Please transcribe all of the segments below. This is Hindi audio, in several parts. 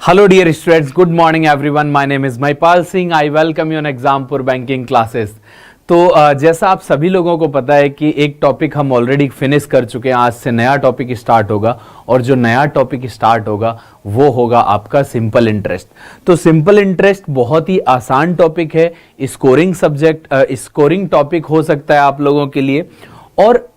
Hello dear students, good morning everyone. My name is Maipal Singh. I welcome you on Exampur Banking classes. तो जैसा आप सभी लोगों को पता है कि एक टॉपिक हम ऑलरेडी फिनिश कर चुके हैं, आज से नया टॉपिक स्टार्ट होगा और जो नया टॉपिक स्टार्ट होगा वो होगा आपका सिंपल इंटरेस्ट। तो सिंपल इंटरेस्ट बहुत ही आसान टॉपिक है, स्कोरिंग टॉपिक हो सकता है आप लोगों के लिए। और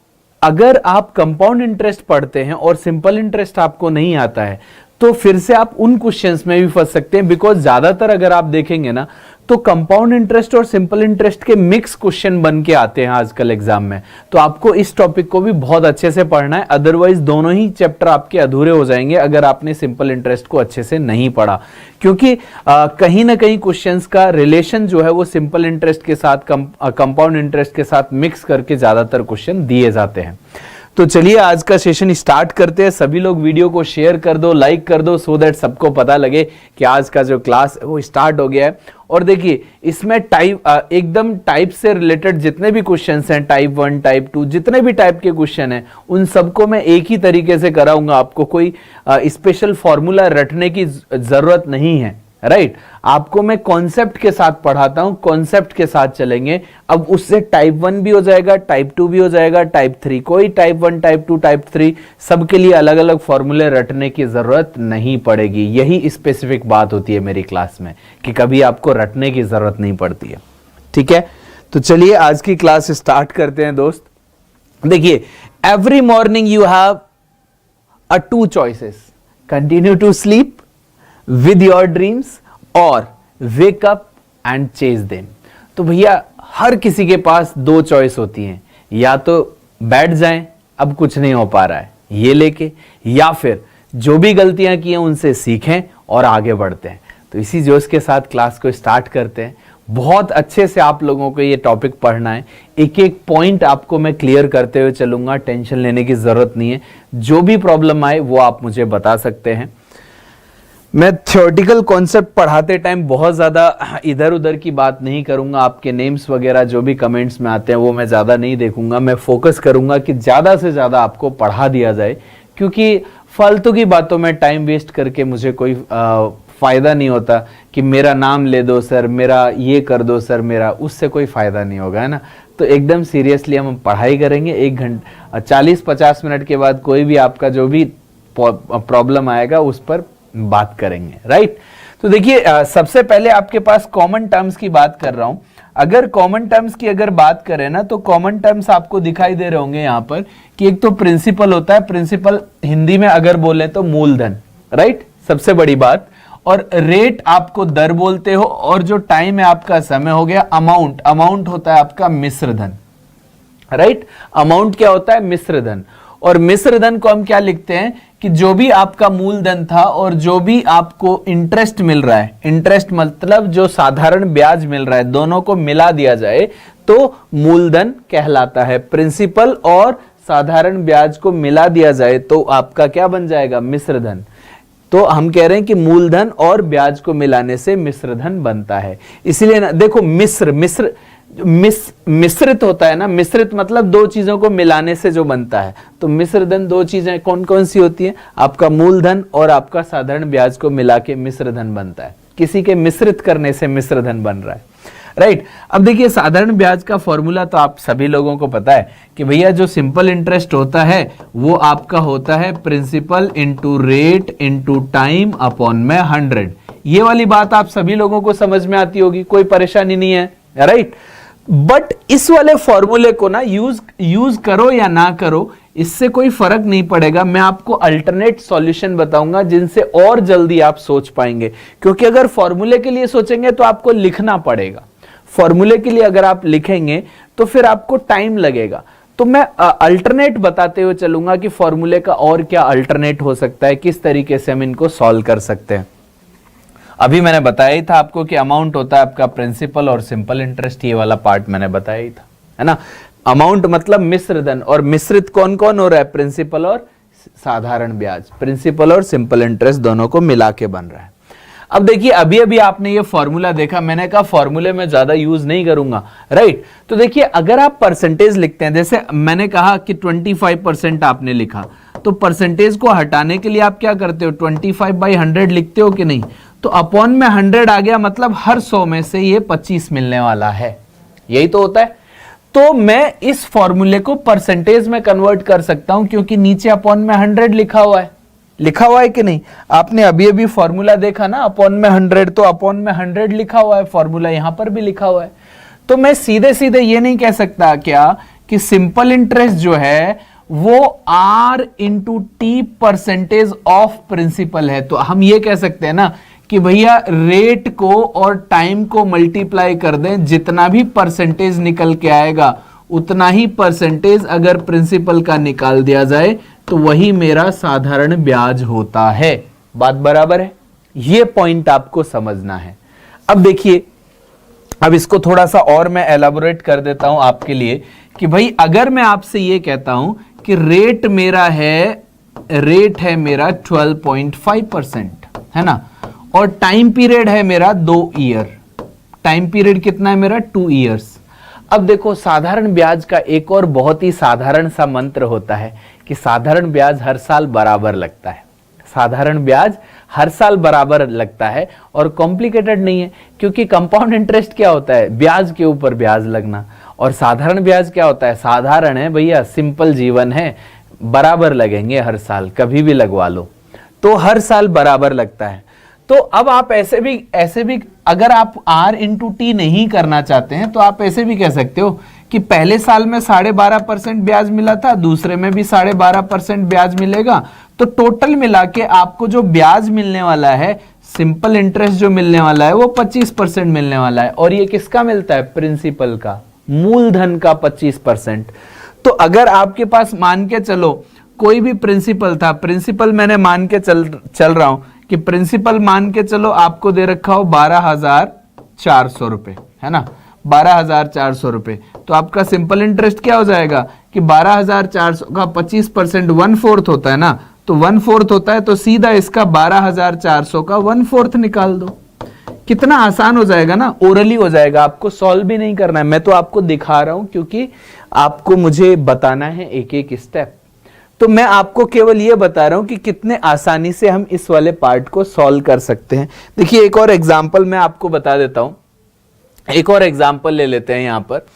अगर आप कंपाउंड इंटरेस्ट पढ़ते हैं और सिंपल इंटरेस्ट आपको नहीं आता है तो फिर से आप उन क्वेश्चंस में भी फंस सकते हैं, बिकॉज ज्यादातर अगर आप देखेंगे ना तो कंपाउंड इंटरेस्ट और सिंपल इंटरेस्ट के मिक्स क्वेश्चन बन के आते हैं आजकल एग्जाम में। तो आपको इस टॉपिक को भी बहुत अच्छे से पढ़ना है, अदरवाइज दोनों ही चैप्टर आपके अधूरे हो जाएंगे अगर आपने सिंपल इंटरेस्ट को अच्छे से नहीं पढ़ा, क्योंकि कहीं ना कहीं क्वेश्चंस का रिलेशन जो है वो सिंपल इंटरेस्ट के साथ कंपाउंड इंटरेस्ट के साथ मिक्स करके ज्यादातर क्वेश्चन दिए जाते हैं। तो चलिए आज का सेशन स्टार्ट करते हैं। सभी लोग वीडियो को शेयर कर दो, लाइक कर दो, सो दैट सबको पता लगे कि आज का जो क्लास वो स्टार्ट हो गया है। और देखिए इसमें एकदम टाइप से रिलेटेड जितने भी क्वेश्चंस हैं, टाइप 1 टाइप 2 जितने भी टाइप के क्वेश्चन हैं उन सबको मैं एक ही तरीके से कराऊंगा। आपको कोई स्पेशल फॉर्मूला रटने की जरूरत नहीं है, राइट। आपको मैं कॉन्सेप्ट के साथ पढ़ाता हूं, कॉन्सेप्ट के साथ चलेंगे। अब उससे टाइप 1 भी हो जाएगा, टाइप 2 भी हो जाएगा, टाइप 3, कोई टाइप 1 टाइप 2 टाइप 3 सबके लिए अलग अलग फॉर्मूले रटने की जरूरत नहीं पड़ेगी। यही स्पेसिफिक बात होती है मेरी क्लास में कि कभी आपको रटने की जरूरत नहीं पड़ती है, ठीक है। तो चलिए आज की क्लास स्टार्ट करते हैं दोस्त। देखिए every morning you have two choices, continue to sleep with your dreams और wake up and chase them। तो भैया हर किसी के पास दो चॉइस होती हैं, या तो बैठ जाएं अब कुछ नहीं हो पा रहा है ये लेके, या फिर जो भी गलतियां की हैं उनसे सीखें और आगे बढ़ते हैं। तो इसी जोश के साथ क्लास को स्टार्ट करते हैं। बहुत अच्छे से आप लोगों को ये टॉपिक पढ़ना है, एक एक पॉइंट आपको मैं क्लियर करते हुए चलूंगा, टेंशन लेने की जरूरत नहीं है। जो भी प्रॉब्लम आए वो आप मुझे बता सकते हैं। मैं थ्योरेटिकल कॉन्सेप्ट पढ़ाते टाइम बहुत ज़्यादा इधर उधर की बात नहीं करूंगा। आपके नेम्स वगैरह जो भी कमेंट्स में आते हैं वो मैं ज़्यादा नहीं देखूंगा। मैं फोकस करूंगा कि ज़्यादा से ज़्यादा आपको पढ़ा दिया जाए, क्योंकि फालतू की बातों में टाइम वेस्ट करके मुझे कोई फ़ायदा नहीं होता कि मेरा नाम ले दो सर, मेरा ये कर दो सर, मेरा उससे कोई फ़ायदा नहीं होगा, है ना। तो एकदम सीरियसली हम पढ़ाई करेंगे। 1 घंटा 40-50 मिनट के बाद कोई भी आपका जो भी प्रॉब्लम आएगा उस पर बात करेंगे, राइट। तो देखिए सबसे पहले आपके पास कॉमन टर्म्स की बात कर रहा हूं। अगर कॉमन टर्म्स की अगर बात करें ना तो कॉमन टर्म्स आपको दिखाई दे रहे होंगे यहाँ पर कि एक तो प्रिंसिपल होता है, प्रिंसिपल हिंदी में अगर बोले तो मूलधन, राइट, सबसे बड़ी बात। और रेट आपको दर बोलते हो, और जो टाइम है आपका समय हो गया। अमाउंट, अमाउंट होता है आपका मिश्र धन, राइट। अमाउंट क्या होता है? मिश्र धन। और मिश्र धन को हम क्या लिखते हैं कि जो भी आपका मूलधन था और जो भी आपको इंटरेस्ट मिल रहा है, इंटरेस्ट मतलब जो साधारण ब्याज मिल रहा है, दोनों को मिला दिया जाए तो मूलधन कहलाता है। प्रिंसिपल और साधारण ब्याज को मिला दिया जाए तो आपका क्या बन जाएगा? मिश्र धन। तो हम कह रहे हैं कि मूलधन और ब्याज को मिलाने से मिश्र धन बनता है। इसलिए ना देखो मिश्रित होता है ना, मिश्रित मतलब दो चीजों को मिलाने से जो बनता है। तो मिश्र धन दो चीजें कौन कौन सी होती हैं? आपका मूलधन और आपका साधारण ब्याज को मिला के मिश्र धन बनता है। किसी के मिश्रित करने से मिश्र धन बन रहा है, राइट। अब देखिए साधारण ब्याज का फॉर्मूला तो आप सभी लोगों को पता है कि भैया जो सिंपल इंटरेस्ट होता है वो आपका होता है principal into rate into time upon में 100। ये वाली बात आप सभी लोगों को समझ में आती होगी, कोई परेशानी नहीं है, राइट। बट इस वाले फॉर्मूले को ना यूज करो या ना करो इससे कोई फर्क नहीं पड़ेगा। मैं आपको अल्टरनेट सॉल्यूशन बताऊंगा जिनसे और जल्दी आप सोच पाएंगे, क्योंकि अगर फॉर्मूले के लिए सोचेंगे तो आपको लिखना पड़ेगा। फॉर्मूले के लिए अगर आप लिखेंगे तो फिर आपको टाइम लगेगा। तो मैं अल्टरनेट बताते हुए चलूंगा कि फॉर्मूले का और क्या अल्टरनेट हो सकता है, किस तरीके से हम इनको सॉल्व कर सकते हैं। अभी मैंने बताया ही था आपको कि अमाउंट होता है आपका प्रिंसिपल और सिंपल इंटरेस्ट, ये वाला पार्ट मैंने बताया ही था, है ना। अमाउंट मतलब मिश्र धन, और मिश्रित कौन कौन हो रहा है? प्रिंसिपल और साधारण ब्याज, प्रिंसिपल और सिंपल इंटरेस्ट दोनों को मिला के बन रहा है। अब देखिए अभी अभी आपने ये फॉर्मूला देखा, मैंने कहा फॉर्मूले में ज्यादा यूज नहीं करूंगा, राइट। तो देखिए अगर आप परसेंटेज लिखते हैं, जैसे मैंने कहा कि 25% आपने लिखा, तो तो परसेंटेज को हटाने के लिए आप क्या करते हो, 25/100 लिखते हो कि नहीं। तो अपॉन में 100 आ गया, मतलब हर 100 में से ये 25 मिलने वाला है, यही तो होता है। तो मैं इस फॉर्मूले को परसेंटेज में कन्वर्ट कर सकता हूं, क्योंकि नीचे अपॉन में 100 लिखा हुआ है कि नहीं। आपने अभी अभी फॉर्मूला देखा ना, अपॉन में 100, तो अपॉन में 100 लिखा हुआ है, फॉर्मूला यहां पर भी लिखा हुआ है। तो मैं सीधे सीधे ये नहीं कह सकता क्या कि सिंपल इंटरेस्ट जो है वो R into T percentage of principal है। तो हम ये कह सकते हैं ना कि भैया रेट को और टाइम को मल्टीप्लाई कर दें, जितना भी परसेंटेज निकल के आएगा उतना ही परसेंटेज अगर प्रिंसिपल का निकाल दिया जाए तो वही मेरा साधारण ब्याज होता है। बात बराबर है, ये पॉइंट आपको समझना है। अब देखिए, अब इसको थोड़ा सा और मैं एलाबोरेट कर देता हूं आपके लिए कि भाई अगर मैं आपसे ये कहता हूं कि रेट है मेरा 12.5% है ना, और टाइम पीरियड है मेरा 2 ईयर। टाइम पीरियड कितना है मेरा, 2 ईयर्स। अब देखो, साधारण ब्याज का एक और बहुत ही साधारण सा मंत्र होता है कि साधारण ब्याज हर साल बराबर लगता है। साधारण ब्याज हर साल बराबर लगता है और कॉम्प्लिकेटेड नहीं है, क्योंकि कंपाउंड इंटरेस्ट क्या होता है, ब्याज के ऊपर ब्याज लगना, और साधारण ब्याज क्या होता है, साधारण है भैया, सिंपल जीवन है, बराबर लगेंगे हर साल, कभी भी लगवा लो, तो हर साल बराबर लगता है। तो अब आप ऐसे भी अगर आप R इंटू टी नहीं करना चाहते हैं तो आप ऐसे भी कह सकते हो कि पहले साल में 12.5% ब्याज मिला था, दूसरे में भी 12.5% ब्याज मिलेगा, तो टोटल मिला के आपको जो ब्याज मिलने वाला है, सिंपल इंटरेस्ट जो मिलने वाला है, वो 25% मिलने वाला है। और ये किसका मिलता है, प्रिंसिपल का, मूलधन का 25%। तो अगर आपके पास मान के चलो कोई भी प्रिंसिपल था, प्रिंसिपल मैंने मान के चल रहा हूं कि प्रिंसिपल मान के चलो आपको दे रखा हो 12,400 रुपए, है ना, 12,400 रुपए। तो आपका सिंपल इंटरेस्ट क्या हो जाएगा कि 12,400 का 25% 1/4 होता है ना, तो 1/4 होता है, तो सीधा इसका 12,400 का 1/4 निकाल दो। कितना आसान हो जाएगा ना, ओरली हो जाएगा, आपको सॉल्व भी नहीं करना है, मैं तो आपको दिखा रहा हूं क्योंकि आपको मुझे बताना है एक एक स्टेप। तो मैं आपको केवल ये बता रहा हूं कि कितने आसानी से हम इस वाले पार्ट को सॉल्व कर सकते हैं। देखिए, एक और एग्जांपल मैं आपको बता देता हूं, एक और एग्जांपल ले लेते हैं, यहां पर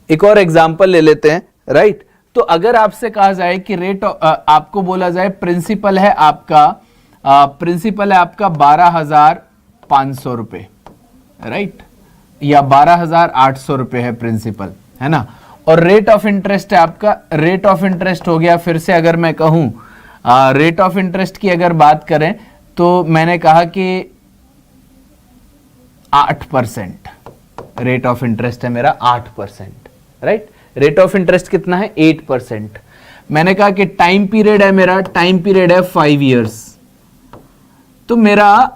एक और एग्जांपल ले लेते हैं, राइट। तो अगर आपसे कहा जाए कि रेट, आपको बोला जाए प्रिंसिपल है आपका 12,500 रुपए, राइट, या 12,800 रुपए है प्रिंसिपल, है ना, और रेट ऑफ इंटरेस्ट है आपका, रेट ऑफ इंटरेस्ट हो गया, फिर से अगर मैं कहूं रेट ऑफ इंटरेस्ट की अगर बात करें तो मैंने कहा कि 8% रेट ऑफ इंटरेस्ट है मेरा, 8%, राइट। रेट ऑफ इंटरेस्ट कितना है, 8%। मैंने कहा कि टाइम पीरियड है मेरा, टाइम पीरियड है 5 इयर्स, तो मेरा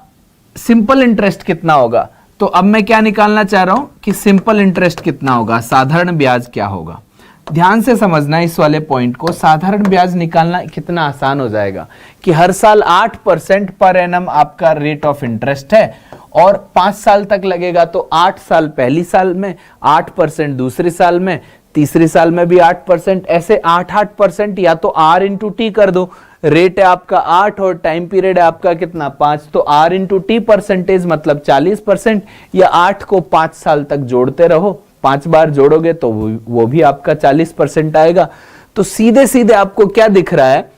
सिंपल इंटरेस्ट कितना होगा। तो अब मैं क्या निकालना चाह रहा हूं कि सिंपल इंटरेस्ट कितना होगा, साधारण ब्याज क्या होगा। ध्यान से समझना इस वाले पॉइंट को, साधारण ब्याज निकालना कितना आसान हो जाएगा कि हर साल 8% पर एनम आपका रेट ऑफ इंटरेस्ट है और 5 साल तक लगेगा, तो 8 साल पहली साल में, 8% दूसरी साल में, तीसरी साल में भी 8%, ऐसे 8% या तो R इंटू टी कर दो, रेट है आपका 8 और टाइम पीरियड है आपका कितना, 5, तो R इंटू टी परसेंटेज मतलब 40%, या 8 को 5 साल तक जोड़ते रहो, 5 बार जोड़ोगे तो वो भी आपका 40% आएगा। तो सीधे सीधे आपको क्या दिख रहा है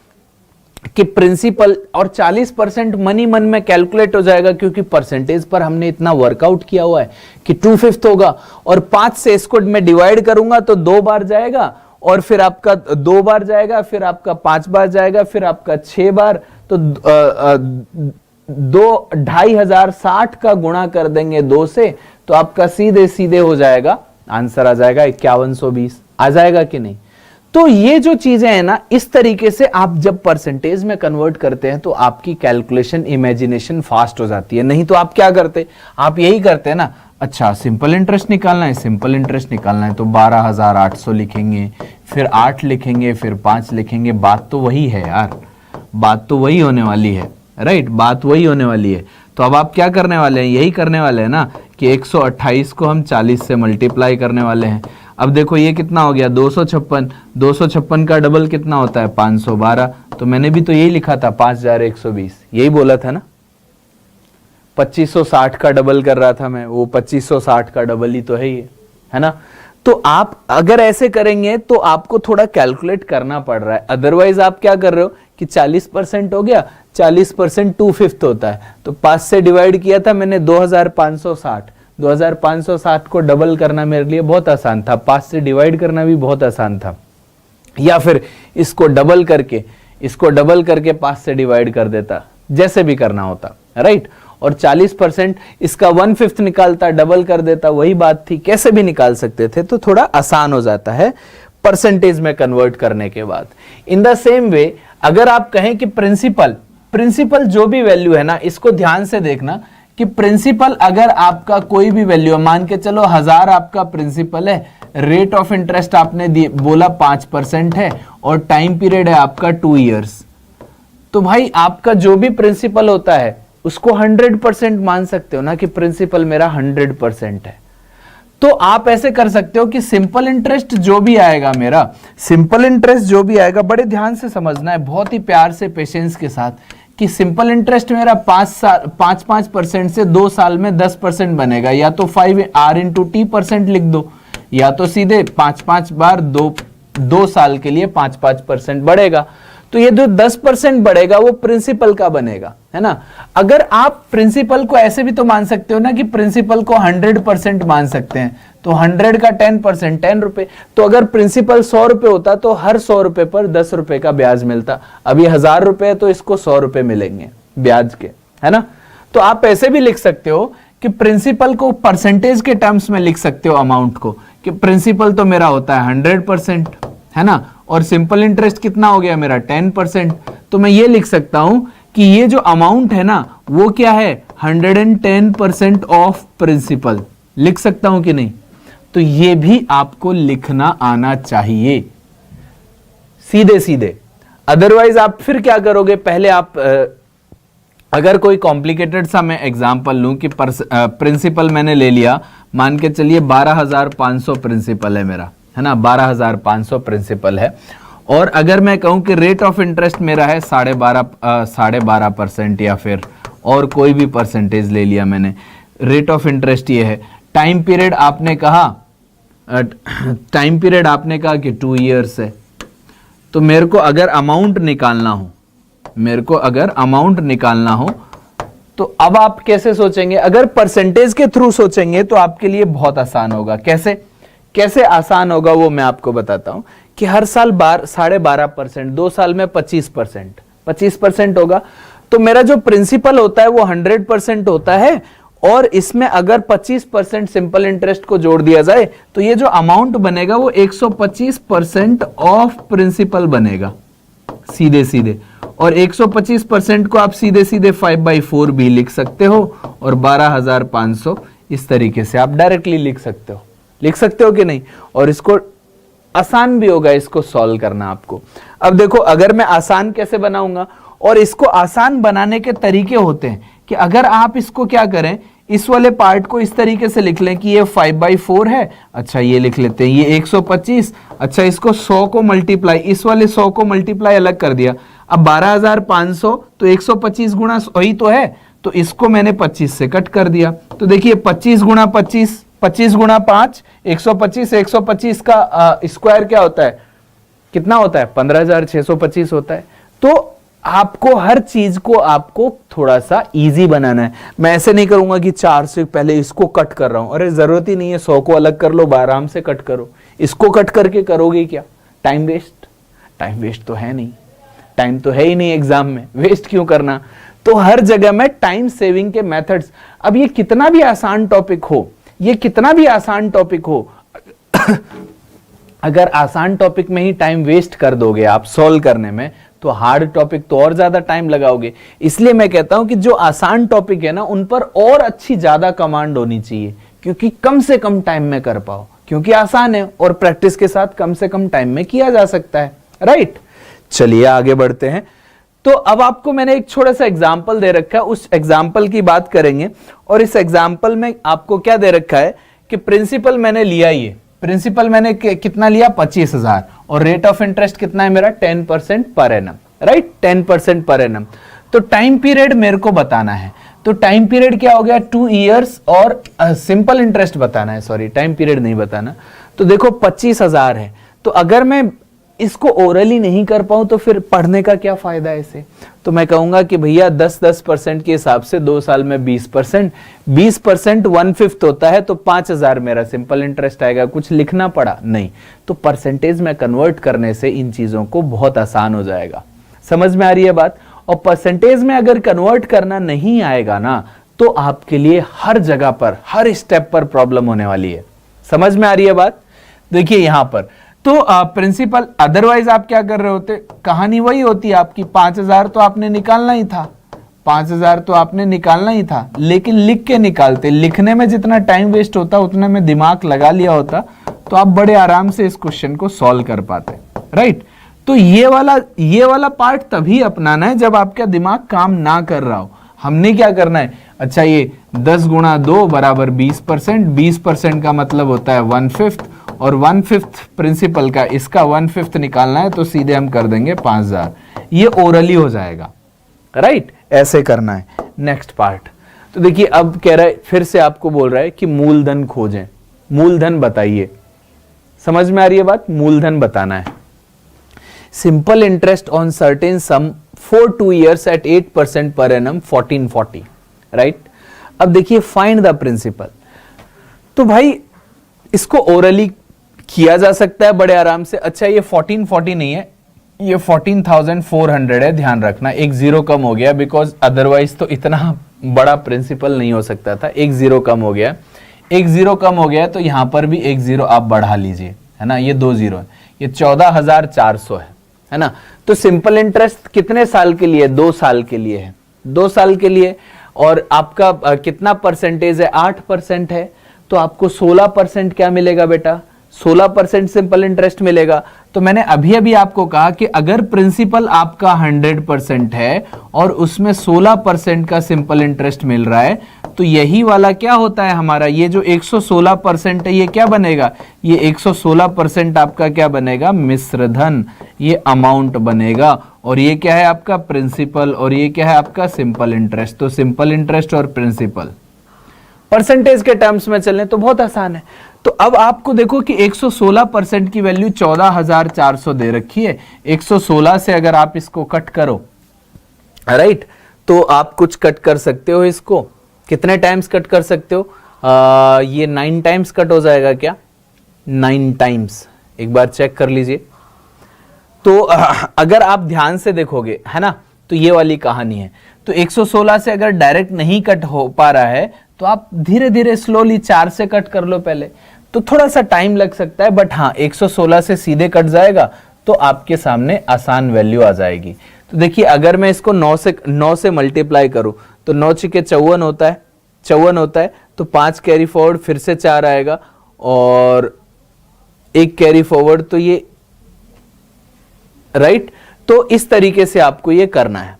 कि प्रिंसिपल और 40% मनी मन में कैलकुलेट हो जाएगा, क्योंकि परसेंटेज पर हमने इतना वर्कआउट किया हुआ है कि 2/5 होगा, और 5 से इसको मैं डिवाइड करूंगा तो 2 बार जाएगा, और फिर आपका 2 बार जाएगा, फिर आपका 5 बार जाएगा, फिर आपका 6 बार, तो 2,560 का गुणा कर देंगे 2 से, तो आपका सीधे सीधे हो जाएगा, आंसर आ जाएगा 5120। आ जाएगा कि नहीं। तो ये जो चीजें हैं ना, इस तरीके से आप जब परसेंटेज में कन्वर्ट करते हैं तो आपकी कैलकुलेशन, इमेजिनेशन फास्ट हो जाती है। नहीं तो आप क्या करते, आप यही करते हैं ना, अच्छा सिंपल इंटरेस्ट निकालना है, सिंपल इंटरेस्ट निकालना है तो 12,800 लिखेंगे, फिर 8 लिखेंगे, फिर 5 लिखेंगे। बात तो वही है यार, बात तो वही होने वाली है, राइट, बात वही होने वाली है। तो अब आप क्या करने वाले हैं, यही करने वाले हैं ना कि 128 को हम 40 से मल्टीप्लाई करने वाले हैं। अब देखो ये कितना हो गया 256, 256 का डबल कितना होता है 512, तो मैंने भी तो यही लिखा था 5120, यही बोला था ना। 2560 का डबल कर रहा था मैं, वो 2560 का डबल ही तो है ना। तो आप अगर ऐसे करेंगे तो आपको थोड़ा कैलकुलेट करना पड़ रहा है, अदरवाइज आप क्या कर रहे हो कि 40% हो गया, 40% 2/5 होता है, तो 5 से डिवाइड किया था मैंने 2560, 2560 को डबल करना मेरे लिए बहुत आसान था, 5 से डिवाइड करना भी बहुत आसान था, या फिर इसको डबल करके 5 से डिवाइड कर देता, जैसे भी करना होता, राइट। और 40% इसका 1/5 निकालता, डबल कर देता, वही बात थी, कैसे भी निकाल सकते थे, तो थोड़ा आसान हो जाता है परसेंटेज में कन्वर्ट करने के बाद। इन द सेम वे अगर आप कहें कि प्रिंसिपल जो भी वैल्यू है ना, इसको ध्यान से देखना कि प्रिंसिपल अगर आपका कोई भी वैल्यू है, मान के चलो 1000 आपका प्रिंसिपल है, रेट ऑफ इंटरेस्ट आपने बोला 5% है, और टाइम पीरियड है आपका 2 इयर्स, तो भाई आपका जो भी प्रिंसिपल होता है उसको 100% मान सकते हो ना कि प्रिंसिपल मेरा 100% है। तो आप ऐसे कर सकते हो कि सिंपल इंटरेस्ट जो भी आएगा मेरा, सिंपल इंटरेस्ट जो भी आएगा, बड़े ध्यान से समझना है, बहुत ही प्यार से पेशेंस के साथ, कि सिंपल इंटरेस्ट मेरा 5% से 2 साल में 10% बनेगा, या तो 5R/T% लिख दो, या तो सीधे 5 बार 2 साल के लिए 5% बढ़ेगा। तो ये जो 10% बढ़ेगा वो प्रिंसिपल का बनेगा, है ना। अगर आप प्रिंसिपल को ऐसे भी तो मान सकते हो ना कि प्रिंसिपल को 100% मान सकते हैं, तो 100 का 10% 10 रुपए, तो अगर प्रिंसिपल 100 रुपए होता तो हर 100 रुपए पर 10 रुपए का ब्याज मिलता। अब ये 1000 रुपए है तो इसको 100 रुपए मिलेंगे ब्याज के, है ना। तो आप ऐसे भी लिख सकते हो कि प्रिंसिपल को परसेंटेज के टर्म्स में लिख सकते हो अमाउंट को, कि प्रिंसिपल तो मेरा होता है 100%, है ना, और सिंपल इंटरेस्ट कितना हो गया मेरा 10%, तो मैं ये लिख सकता हूं कि ये जो अमाउंट है ना वो क्या है 110% ऑफ प्रिंसिपल, लिख सकता हूं कि नहीं। तो ये भी आपको लिखना आना चाहिए सीधे सीधे, अदरवाइज आप फिर क्या करोगे, पहले आप अगर कोई कॉम्प्लिकेटेड सा मैं एग्जांपल लूं कि प्रिंसिपल मैंने ले लिया, मान के चलिए 12500 प्रिंसिपल है मेरा, है ना, 12500 प्रिंसिपल है, और अगर मैं कहूं कि रेट ऑफ इंटरेस्ट मेरा है 12.5% या फिर और कोई भी परसेंटेज ले लिया मैंने, रेट ऑफ इंटरेस्ट ये है, टाइम पीरियड आपने कहा कि 2 इयर्स है, तो मेरे को अगर अमाउंट निकालना हो तो अब आप कैसे सोचेंगे, अगर परसेंटेज के थ्रू सोचेंगे तो आपके लिए बहुत आसान होगा। कैसे आसान होगा वो मैं आपको बताता हूं कि हर साल 12.5%, 2 साल में 25% होगा, तो मेरा जो प्रिंसिपल होता है वो 100% होता है, और इसमें अगर 25% सिंपल इंटरेस्ट को जोड़ दिया जाए तो ये जो अमाउंट बनेगा वो 125% ऑफ प्रिंसिपल बनेगा सीधे सीधे, और 125% को आप सीधे सीधे 5/4 भी लिख सकते हो, और 12500 इस तरीके से आप डायरेक्टली लिख सकते हो कि नहीं, और इसको आसान भी होगा इसको सॉल्व करना आपको। अब देखो अगर मैं आसान कैसे बनाऊंगा, और इसको आसान बनाने के तरीके होते हैं कि अगर आप इसको क्या करें, इस वाले पार्ट को इस तरीके से लिख लें कि ये 5/4 है, अच्छा ये लिख लेते हैं, ये 125, अच्छा इसको 100 को मल्टीप्लाई, इस वाले 100 को मल्टीप्लाई अलग कर दिया, अब 12500 तो 125 गुणा 100 ही तो है, तो इसको मैंने 25 से कट कर दिया, तो देखिए 25 गुणा 25, 25 गुणा 5, 125, 125 का स्क्वायर क्या होता है, कितना होता है 15625 होता है। तो आपको हर चीज को आपको थोड़ा सा इजी बनाना है। मैं ऐसे नहीं करूंगा कि 4 से पहले इसको कट कर रहा हूं, अरे जरूरत ही नहीं है, 100 को अलग कर लो, आराम से कट करो। इसको कट करके करोगे क्या, टाइम वेस्ट तो है नहीं, टाइम तो है ही नहीं एग्जाम में, वेस्ट क्यों करना। तो हर जगह में टाइम सेविंग के मेथड्स, अब ये कितना भी आसान टॉपिक हो, अगर आसान टॉपिक में ही टाइम वेस्ट कर दोगे आप सॉल्व करने में, तो हार्ड टॉपिक तो और ज्यादा टाइम लगाओगे। इसलिए मैं कहता हूं कि जो आसान टॉपिक है ना उन पर और अच्छी ज्यादा कमांड होनी चाहिए, क्योंकि कम से कम टाइम में कर पाओ, क्योंकि आसान है और प्रैक्टिस के साथ कम से कम टाइम में किया जा सकता है, राइट। चलिए आगे बढ़ते हैं। तो अब आपको मैंने एक छोटा सा एग्जाम्पल दे रखा है, उस एग्जाम्पल की बात करेंगे। और इस एग्जाम्पल में आपको क्या दे रखा है कि प्रिंसिपल मैंने लिया, प्रिंसिपल मैंने कितना लिया 25,000 और रेट ऑफ इंटरेस्ट कितना है मेरा 10% पर एनम, राइट, 10% पर एनम। तो टाइम पीरियड मेरे को बताना है, तो टाइम पीरियड क्या हो गया 2 इयर्स और सिंपल इंटरेस्ट बताना है, सॉरी टाइम पीरियड नहीं बताना। तो देखो 25,000 है, तो अगर मैं इसको ओरली नहीं कर पाऊं तो फिर पढ़ने का क्या फायदा है इसे। तो मैं कहूंगा कि भैया 10% के हिसाब से 2 साल में 20%, 20% 1/5 होता है, तो 5,000 मेरा सिंपल इंटरेस्ट आएगा। कुछ लिखना पड़ा नहीं, तो परसेंटेज में कन्वर्ट करने से इन चीजों को बहुत आसान हो जाएगा। समझ में आ रही है बात। और परसेंटेज में अगर कन्वर्ट करना नहीं आएगा ना, तो आपके लिए हर जगह पर हर स्टेप पर प्रॉब्लम होने वाली है। समझ में आ रही है बात। देखिए यहां पर तो प्रिंसिपल, अदरवाइज आप क्या कर रहे होते, कहानी वही होती आपकी, 5,000 तो आपने निकालना ही था, 5,000 तो आपने निकालना ही था, लेकिन लिख के निकालते, लिखने में जितना टाइम वेस्ट होता उतने में दिमाग लगा लिया होता तो आप बड़े आराम से इस क्वेश्चन को सॉल्व कर पाते, राइट। तो ये वाला पार्ट तभी अपनाना है जब आपका दिमाग काम ना कर रहा हो। हमने क्या करना है, अच्छा ये 10 गुणा 2 बराबर 20%, 20% का मतलब होता है 1/5 और 1/5 प्रिंसिपल का, इसका 1/5 निकालना है तो सीधे हम कर देंगे 5,000। ये ओरली हो जाएगा, राइट, ऐसे करना है। नेक्स्ट पार्ट, तो देखिए अब कह रहा है, फिर से आपको बोल रहा है कि मूलधन खोजें, मूलधन बताइए। समझ में आ रही है बात, मूलधन बताना है। Simple interest on certain some for 2 years at 8% per annum 1440, right. अब देखिए फाइंड द प्रिंसिपल। तो भाई इसको ओरली किया जा सकता है बड़े आराम से। अच्छा ये 1440 नहीं है, ये 14,400 है, ध्यान रखना, एक जीरो कम हो गया, बिकॉज अदरवाइज तो इतना बड़ा प्रिंसिपल नहीं हो सकता था। एक जीरो कम हो गया, एक जीरो कम हो गया, तो यहां पर भी एक जीरो आप बढ़ा लीजिए, है ना, ये 2 जीरो है, ये 14,400 है ना। तो सिंपल इंटरेस्ट कितने साल के लिए, 2 साल के लिए है, 2 साल के लिए। और आपका कितना परसेंटेज है, 8% है, तो आपको 16% क्या मिलेगा बेटा, 16% सिंपल इंटरेस्ट मिलेगा। तो मैंने अभी अभी आपको कहा कि अगर प्रिंसिपल आपका 100% है और उसमें 16% का सिंपल इंटरेस्ट मिल रहा है, तो यही वाला क्या होता है हमारा, ये जो 116% है, ये क्या बनेगा, ये 116% आपका क्या बनेगा, मिश्र धन, ये अमाउंट बनेगा। और ये क्या है आपका प्रिंसिपल, और ये क्या है आपका सिंपल इंटरेस्ट। तो सिंपल इंटरेस्ट और प्रिंसिपल परसेंटेज के टर्म्स में चलें तो बहुत आसान है। तो अब आपको देखो कि 116% की वैल्यू 14,400 दे रखी है। 116 से अगर आप इसको कट करो, राइट, तो आप कुछ कट कर सकते हो। इसको कितने टाइम्स कट कर सकते हो, ये 9 टाइम्स कट हो जाएगा क्या, 9 टाइम्स, एक बार चेक कर लीजिए। तो अगर आप ध्यान से देखोगे, है ना, तो ये वाली कहानी है। तो 116 से अगर डायरेक्ट नहीं कट हो पा रहा है, तो आप धीरे धीरे स्लोली 4 से कट कर लो पहले, तो थोड़ा सा टाइम लग सकता है, बट हाँ 116 से सीधे कट जाएगा तो आपके सामने आसान वैल्यू आ जाएगी। तो देखिए अगर मैं इसको 9 से मल्टीप्लाई करूं तो 9 छिके 54 होता है, 54 होता है, तो 5 कैरी फॉरवर्ड, फिर से 4 आएगा और 1 कैरी फॉरवर्ड, तो ये राइट। तो इस तरीके से आपको ये करना है।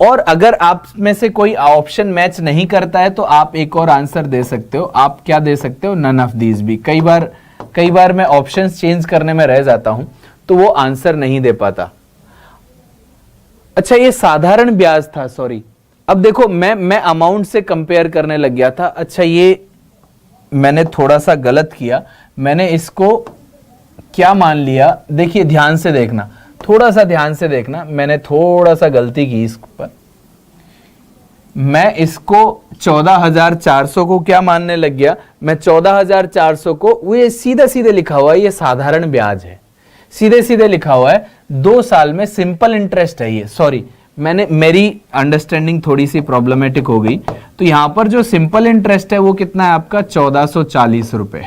और अगर आप में से कोई ऑप्शन मैच नहीं करता है तो आप एक और आंसर दे सकते हो। आप क्या दे सकते हो, नन ऑफ दीज भी। कई बार मैं ऑप्शंस चेंज करने में रह जाता हूं तो वो आंसर नहीं दे पाता। अच्छा ये साधारण ब्याज था, सॉरी। अब देखो मैं अमाउंट से कंपेयर करने लग गया था। अच्छा ये मैंने थोड़ा सा गलत किया, मैंने इसको क्या मान लिया, देखिए ध्यान से देखना, थोड़ा सा ध्यान से देखना, मैंने थोड़ा सा गलती की इस पर। मैं इसको 14,400 को क्या मानने लग गया, मैं 14,400 को, वो ये सीधे सीधे लिखा हुआ है, ये साधारण ब्याज है, सीधे सीधे लिखा हुआ है, 2 साल में सिंपल इंटरेस्ट है ये। सॉरी, मेरी अंडरस्टैंडिंग थोड़ी सी प्रॉब्लमेटिक हो गई। तो यहां पर जो सिंपल इंटरेस्ट है वो कितना है आपका, 1440 रुपए,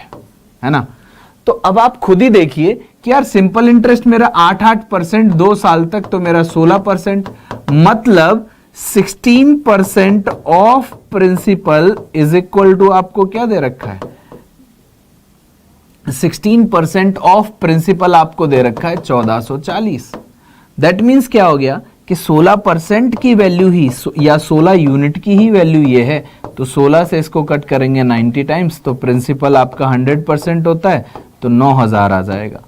है ना। तो अब आप खुद ही देखिए कि यार सिंपल इंटरेस्ट मेरा 8% 2 साल तक, तो मेरा 16%, मतलब 16% of principal is equal to, आपको क्या दे रखा है, 16% ऑफ प्रिंसिपल आपको दे रखा है 1440। दैट मीन्स क्या हो गया कि 16% की वैल्यू ही, या 16 यूनिट की ही वैल्यू ये है, तो 16 से इसको कट करेंगे 90 टाइम्स, तो प्रिंसिपल आपका 100% होता है, तो 9,000 आ जाएगा,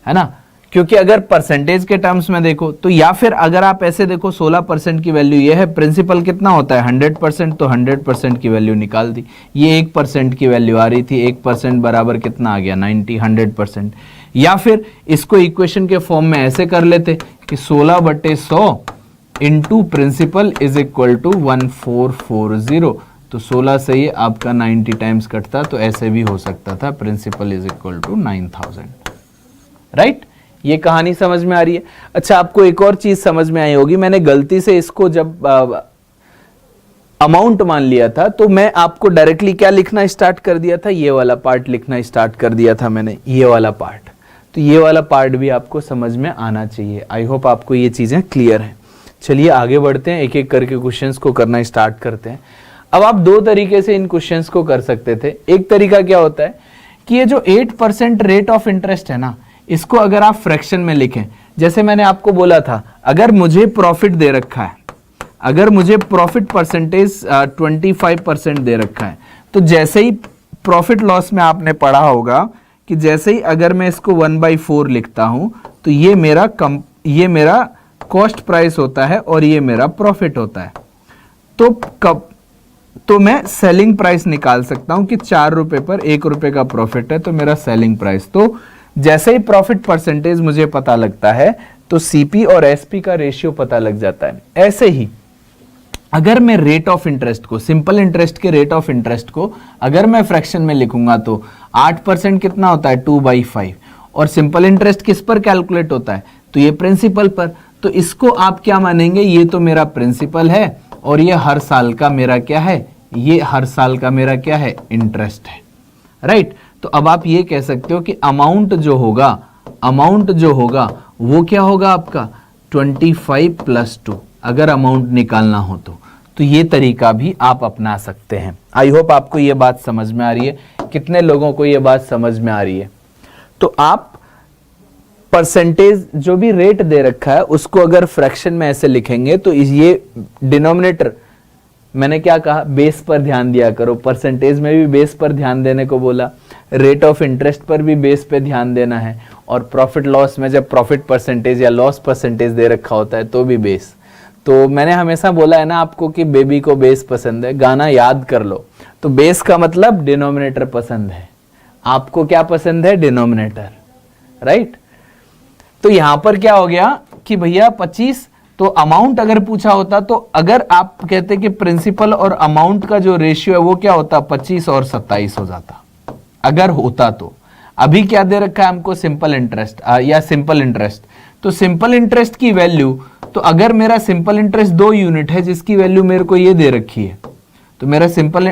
है ना। क्योंकि अगर परसेंटेज के टर्म्स में देखो तो, या फिर अगर आप ऐसे देखो 16% की वैल्यू ये है, प्रिंसिपल कितना होता है 100%, तो 100% की वैल्यू निकाल दी। ये 1% की वैल्यू आ रही थी, 1% बराबर कितना आ गया 90, 100%। या फिर इसको इक्वेशन के फॉर्म में ऐसे कर लेते कि 16/100 into principal is equal to 1440। तो 16 से ये आपका 90 टाइम्स कटता, तो ऐसे भी हो सकता था, principal is equal to 9000, right. ये कहानी समझ में आ रही है। अच्छा, आपको एक और चीज समझ में आई होगी, मैंने गलती से इसको जब अमाउंट मान लिया था तो मैं आपको डायरेक्टली क्या लिखना स्टार्ट कर दिया था, ये वाला पार्ट लिखना स्टार्ट कर दिया था मैंने, ये वाला पार्ट। तो ये वाला पार्ट भी आपको समझ में आना चाहिए। आई होप आपको ये चीजें क्लियर हैं। चलिए आगे बढ़ते हैं, एक एक करके क्वेश्चंस को करना स्टार्ट करते हैं। अब आप दो तरीके से इन क्वेश्चंस को कर सकते थे। एक तरीका क्या होता है कि ये जो 8% रेट ऑफ इंटरेस्ट है ना, इसको अगर आप फ्रैक्शन में लिखें, जैसे मैंने आपको बोला था, अगर मुझे प्रॉफिट दे रखा है, अगर मुझे प्रॉफिट परसेंटेज 25% दे रखा है, तो जैसे ही प्रॉफिट लॉस में आपने पढ़ा होगा कि जैसे ही अगर मैं इसको 1/4 लिखता हूं, तो ये मेरा कॉस्ट प्राइस होता है और ये मेरा प्रॉफिट होता है। तो मैं सेलिंग प्राइस निकाल सकता हूं कि 4 रुपए पर 1 रुपए का प्रॉफिट है, तो मेरा सेलिंग प्राइस। तो जैसे ही प्रॉफिट परसेंटेज मुझे पता लगता है तो सीपी और एसपी का रेशियो पता लग जाता है। ऐसे ही अगर मैं रेट ऑफ इंटरेस्ट को, सिंपल इंटरेस्ट के रेट ऑफ इंटरेस्ट को अगर मैं फ्रैक्शन में लिखूंगा तो 8% कितना होता है 2/5, और सिंपल इंटरेस्ट किस पर कैलकुलेट होता है, तो ये प्रिंसिपल पर। तो इसको आप क्या मानेंगे, ये तो मेरा प्रिंसिपल है और ये हर साल का मेरा क्या है, ये हर साल का मेरा क्या है, इंटरेस्ट है, राइट। तो अब आप ये कह सकते हो कि अमाउंट जो होगा वो क्या होगा आपका 25 + 2, अगर अमाउंट निकालना हो तो ये तरीका भी आप अपना सकते हैं। आई होप आपको ये बात समझ में आ रही है। कितने लोगों को ये बात समझ में आ रही है? तो आप परसेंटेज जो भी रेट दे रखा है उसको अगर फ्रैक्शन में ऐसे लिखेंगे तो ये डिनोमिनेटर, मैंने क्या कहा, बेस पर ध्यान दिया करो। परसेंटेज में भी बेस पर ध्यान देने को बोला, रेट ऑफ इंटरेस्ट पर भी बेस पे ध्यान देना है, और प्रॉफिट लॉस में जब प्रॉफिट परसेंटेज या लॉस परसेंटेज दे रखा होता है तो भी बेस। तो मैंने हमेशा बोला है ना आपको कि बेबी को बेस पसंद है, गाना याद कर लो। तो बेस का मतलब डिनोमिनेटर पसंद है, आपको क्या पसंद है, डिनोमिनेटर, राइट। तो यहां पर क्या हो गया कि भैया 25, तो अमाउंट अगर पूछा होता तो अगर आप कहते कि प्रिंसिपल और अमाउंट का जो रेशियो है वो क्या होता, 25 और 27 हो जाता अगर होता। तो अभी क्या दे रखा है हमको, सिंपल इंटरेस्ट या सिंपल इंटरेस्ट। तो सिंपल इंटरेस्ट की वैल्यू, तो अगर मेरा सिंपल इंटरेस्ट 2 यूनिट है जिसकी वैल्यू मेरे को ये दे रखी है, तो मेरा सिंपल,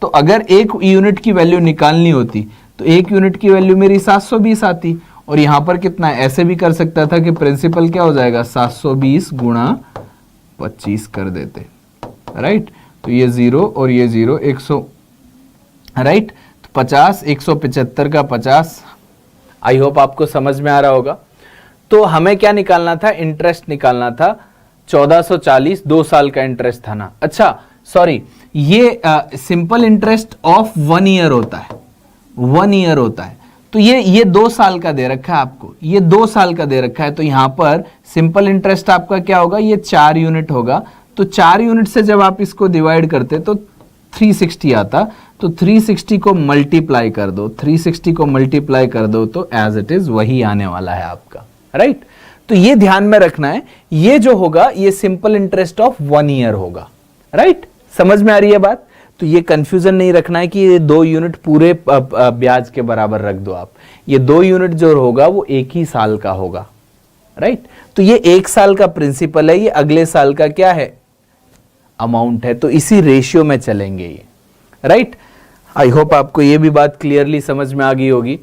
तो अगर 1 यूनिट की वैल्यू निकालनी होती तो 1 यूनिट की वैल्यू मेरी 720 आती, और यहां पर कितना है, ऐसे भी कर सकता था कि प्रिंसिपल क्या हो जाएगा 720 × 25 कर देते, राइट। तो ये 0 और ये 0, 100, राइट। तो 50, 175 का 50। आई होप आपको समझ में आ रहा होगा। तो हमें क्या निकालना था, इंटरेस्ट निकालना था 1440, 2 साल का इंटरेस्ट था ना। अच्छा सॉरी, ये सिंपल इंटरेस्ट ऑफ 1 ईयर होता है, 1 ईयर होता है। तो ये 2 साल का दे रखा है आपको, ये 2 साल का दे रखा है। तो यहां पर सिंपल इंटरेस्ट आपका क्या होगा, ये 4 यूनिट होगा। तो 4 यूनिट से जब आप इसको डिवाइड करते तो 360 आता, तो 360 को मल्टीप्लाई कर दो, 360 को मल्टीप्लाई कर दो तो एज इट इज वही आने वाला है आपका, राइट। तो ये ध्यान में रखना है, ये जो होगा ये सिंपल इंटरेस्ट ऑफ 1 ईयर होगा, राइट। समझ में आ रही है बात। तो ये कंफ्यूजन नहीं रखना है कि ये 2 यूनिट पूरे ब्याज के बराबर रख दो आप। ये 2 यूनिट जो होगा वो 1 ही साल का होगा, राइट। तो ये 1 साल का प्रिंसिपल है, ये अगले साल का क्या है, अमाउंट है। तो इसी रेशियो में चलेंगे ये, राइट। आई होप आपको ये भी बात क्लियरली समझ में आ गई होगी।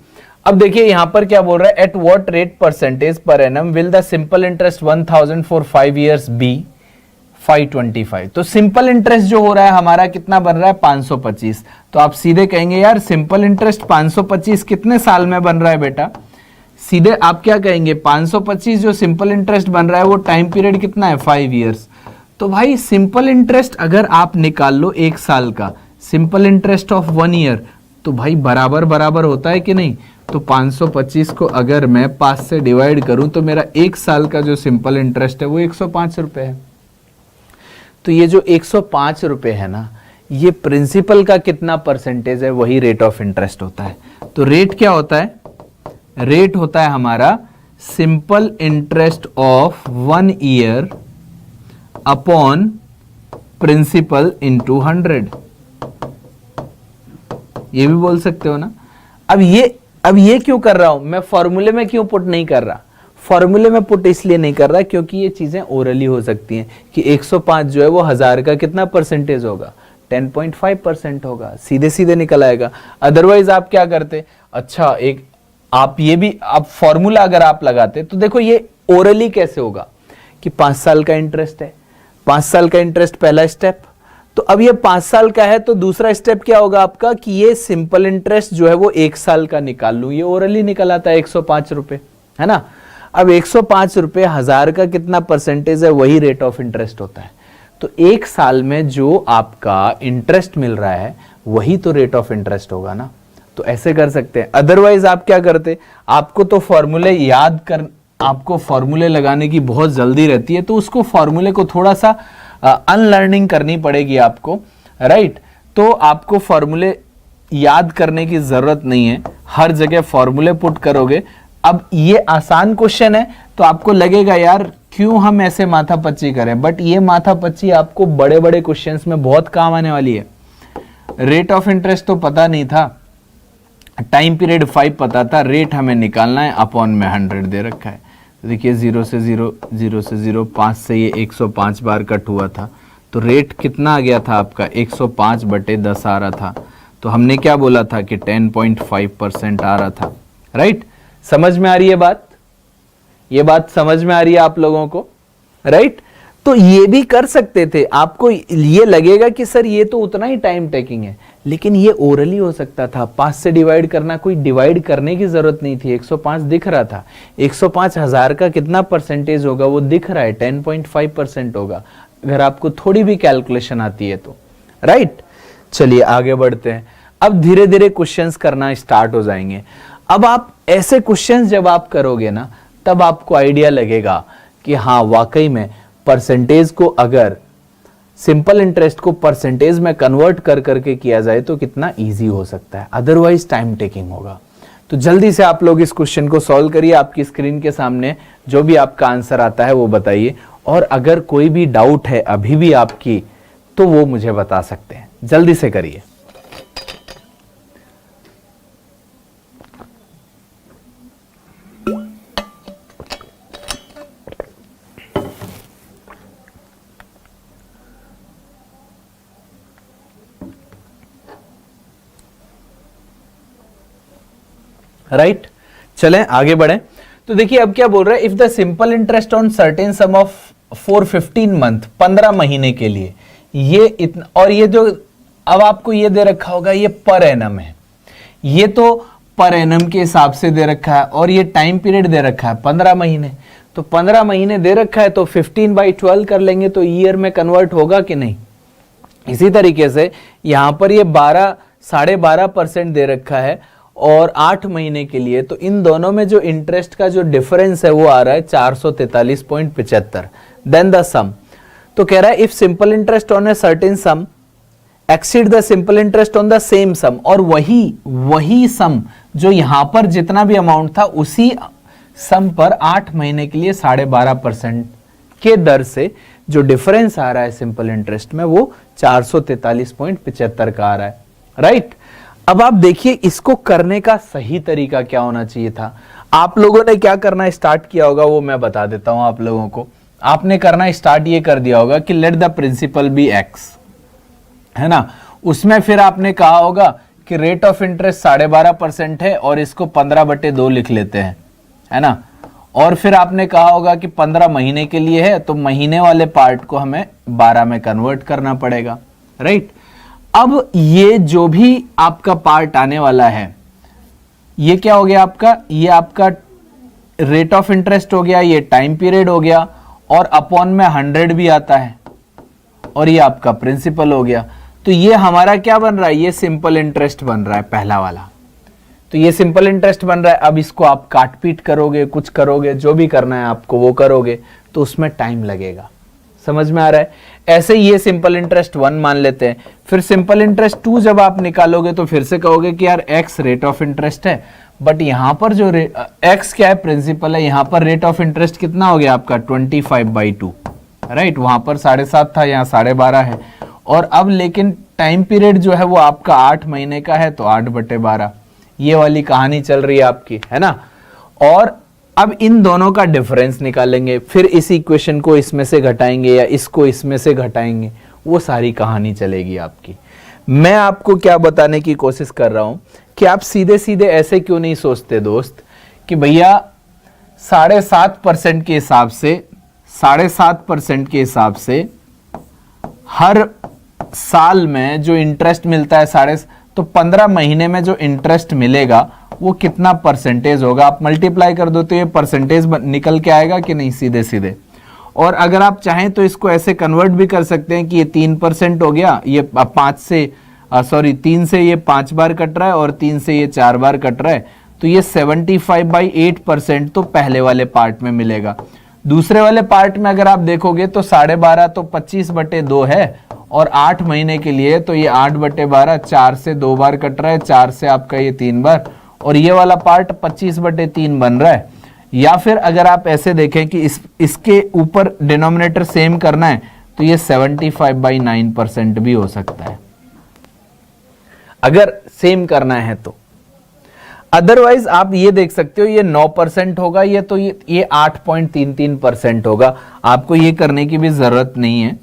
अब देखिए यहां पर क्या बोल रहा है, at what rate percentage per annum will the simple interest 1000 for 5 years be 525। तो सिंपल इंटरेस्ट जो हो रहा है हमारा कितना बन रहा है, 525। तो आप सीधे कहेंगे यार सिंपल इंटरेस्ट 525 कितने साल में बन रहा है बेटा, सीधे आप क्या कहेंगे 525 जो सिंपल इंटरेस्ट बन रहा है वो टाइम पीरियड कितना है, 5 इयर्स। तो भाई सिंपल इंटरेस्ट अगर आप निकाल लो 1 साल का, सिंपल इंटरेस्ट ऑफ 1 ईयर, तो भाई बराबर बराबर होता है कि नहीं। तो 525 को अगर मैं 5 से डिवाइड करूं तो मेरा 1 साल का जो सिंपल इंटरेस्ट है वो 105 रुपए है। तो ये जो 105 रुपए है ना, ये प्रिंसिपल का कितना परसेंटेज है, वही रेट ऑफ इंटरेस्ट होता है। तो रेट क्या होता है, रेट होता है हमारा simple interest of 1 year upon principal into 100। ये भी बोल सकते हो ना। अब ये क्यों कर रहा हूं मैं, फॉर्मूले में क्यों पुट नहीं कर रहा, फॉर्मूले में पुट इसलिए नहीं कर रहा क्योंकि ये चीजें ओरली हो सकती हैं कि 105 जो है वो 1000 का कितना परसेंटेज होगा, 10.5% होगा, सीधे सीधे निकल आएगा। अदरवाइज आप क्या करते, अच्छा एक आप ये भी आप फॉर्मूला अगर आप लगाते तो देखो ये ओरली कैसे होगा कि 5 साल का इंटरेस्ट है, 5 साल का इंटरेस्ट पहला स्टेप। तो अब ये 5 साल का है तो दूसरा स्टेप क्या होगा आपका कि ये सिंपल इंटरेस्ट जो है वो 1 साल का निकाल लूं, ये ओरली निकल आता है 105 रुपए, है ना। अब 105 रुपए 1000 का कितना परसेंटेज है, वही रेट ऑफ इंटरेस्ट होता है। तो 1 साल में जो आपका इंटरेस्ट मिल रहा है वही तो रेट ऑफ इंटरेस्ट होगा ना। तो ऐसे कर सकते हैं। अदरवाइज आप क्या करते, आपको तो फॉर्मूले याद कर, आपको फॉर्मूले लगाने की बहुत जल्दी रहती है, तो उसको फॉर्मूले को थोड़ा सा अनलर्निंग करनी पड़ेगी आपको, राइट। तो आपको फॉर्मूले याद करने की जरूरत नहीं है, हर जगह फॉर्मूले पुट करोगे। अब ये आसान क्वेश्चन है तो आपको लगेगा यार क्यों हम ऐसे माथापच्ची करें, बट ये माथापच्ची आपको बड़े बड़े क्वेश्चंस में बहुत काम आने वाली है। रेट ऑफ इंटरेस्ट तो पता नहीं था, टाइम पीरियड 5 पता था, रेट हमें निकालना है, अपॉन में 100 दे रखा है। देखिए 0 से 0, 0 से 0, 5 से ये 105 बार कट हुआ था, तो रेट कितना आ गया था आपका 105/10 आ रहा था। तो हमने क्या बोला था कि 10.5% आ रहा था, राइट। समझ में आ रही है बात, ये बात समझ में आ रही है आप लोगों को, राइट। तो ये भी कर सकते थे, आपको ये लगेगा कि सर ये तो उतना ही टाइम टेकिंग है, लेकिन ये ओरली हो सकता था। 5 से डिवाइड करना, कोई डिवाइड करने की जरूरत नहीं थी, 105 दिख रहा था। 105 1000 का कितना परसेंटेज होगा वो दिख रहा है, 10.5% होगा, अगर आपको थोड़ी भी कैलकुलेशन आती है तो, राइट। चलिए आगे बढ़ते हैं। अब धीरे धीरे क्वेश्चंस करना स्टार्ट हो जाएंगे। अब आप ऐसे क्वेश्चंस जब आप करोगे ना, तब आपको आइडिया लगेगा कि हाँ वाकई में परसेंटेज को, अगर सिंपल इंटरेस्ट को परसेंटेज में कन्वर्ट कर करके किया जाए तो कितना इजी हो सकता है, अदरवाइज टाइम टेकिंग होगा। तो जल्दी से आप लोग इस क्वेश्चन को सॉल्व करिए, आपकी स्क्रीन के सामने जो भी आपका आंसर आता है वो बताइए, और अगर कोई भी डाउट है अभी भी आपकी तो वो मुझे बता सकते हैं, जल्दी से करिए। राइट चलें आगे बढ़ें। तो देखिए अब क्या बोल रहा है, if the simple interest on certain some of for 15 month, 15 महीने के लिए ये इतना, और ये जो अब आपको ये दे रखा होगा ये पर एनम है, ये तो पर एनम के हिसाब से दे रखा है, और ये टाइम पीरियड दे रखा है 15 महीने। तो 15 महीने दे रखा है तो 15/12 कर लेंगे तो ईयर में कन्वर्ट होगा कि नहीं। इसी तरीके से यहां पर ये 12.5% दे रखा है और 8 महीने के लिए, तो इन दोनों में जो इंटरेस्ट का जो डिफरेंस है वो आ रहा है 443.75। देन द सम, तो कह रहा है if simple interest on a certain sum exceed the simple interest on the same sum, और वही सम जो यहां पर जितना भी अमाउंट था उसी सम पर 8 महीने के लिए 12.5% के दर से जो डिफरेंस आ रहा है सिंपल इंटरेस्ट में वो 443.75 का आ रहा है, राइट। अब आप देखिए इसको करने का सही तरीका क्या होना चाहिए था। आप लोगों ने क्या करना स्टार्ट किया होगा वो मैं बता देता हूं आप लोगों को। आपने करना स्टार्ट ये कर दिया होगा कि let the principal be x, है ना। उसमें फिर आपने कहा होगा कि रेट ऑफ इंटरेस्ट 12.5% है और इसको 15/2 लिख लेते हैं, है ना। और फिर आपने कहा होगा कि 15 महीने के लिए है तो महीने वाले पार्ट को हमें 12 में कन्वर्ट करना पड़ेगा, राइट। अब ये जो भी आपका पार्ट आने वाला है ये क्या हो गया आपका, ये आपका रेट ऑफ इंटरेस्ट हो गया, ये टाइम पीरियड हो गया, और अपॉन में 100 भी आता है, और ये आपका प्रिंसिपल हो गया। तो ये हमारा क्या बन रहा है, ये सिंपल इंटरेस्ट बन रहा है पहला वाला। तो ये सिंपल इंटरेस्ट बन रहा है। अब इसको आप काट पीट करोगे, कुछ करोगे, जो भी करना है आपको वो करोगे, तो उसमें टाइम लगेगा। समझ में आ रहा है? ऐसे ही ये सिंपल इंटरेस्ट 1 मान लेते हैं। फिर सिंपल इंटरेस्ट 2 जब आप निकालोगे तो फिर से कहोगे कि यार x रेट ऑफ इंटरेस्ट है, बट यहां पर जो x क्या है, प्रिंसिपल है, यहां पर रेट ऑफ इंटरेस्ट कितना हो गया आपका 25/2, राइट। वहां पर 7.5 था, यहाँ 12.5 है। और अब लेकिन टाइम पीरियड जो है वो आपका 8 महीने का है, तो 8/12 ये वाली कहानी चल रही है आपकी, है ना। और अब इन दोनों का डिफरेंस निकालेंगे, फिर इस इक्वेशन को इसमें से घटाएंगे या इसको इसमें से घटाएंगे, वो सारी कहानी चलेगी आपकी। मैं आपको क्या बताने की कोशिश कर रहा हूं कि आप सीधे सीधे ऐसे क्यों नहीं सोचते दोस्त कि भैया 7.5% के हिसाब से 7.5% के हिसाब से हर साल में जो इंटरेस्ट मिलता है तो 15 महीने में जो इंटरेस्ट मिलेगा वो कितना परसेंटेज होगा, आप मल्टीप्लाई कर दो तो ये परसेंटेज निकल के आएगा कि नहीं, सीधे सीधे। और अगर आप चाहें तो इसको ऐसे कन्वर्ट भी कर सकते हैं कि ये 3% हो गया, ये 3 से ये 5 बार कट रहा है और 3 से ये 4 बार कट रहा है, तो ये 75/8% तो पहले वाले पार्ट में मिलेगा। दूसरे वाले पार्ट में अगर आप देखोगे तो 12.5 तो 25/2 है, और 8 महीने के लिए तो ये 8/12, 4 से 2 बार कट रहा है, 4 से आपका ये 3 बार, और ये वाला पार्ट 25/3 बन रहा है। या फिर अगर आप ऐसे देखें कि इसके ऊपर डिनोमिनेटर सेम करना है, तो ये 75/9% भी हो सकता है, अगर सेम करना है तो। अदरवाइज आप ये देख सकते हो ये 9% होगा, ये तो ये 8.33% होगा। आपको ये करने की भी जरूरत नहीं है,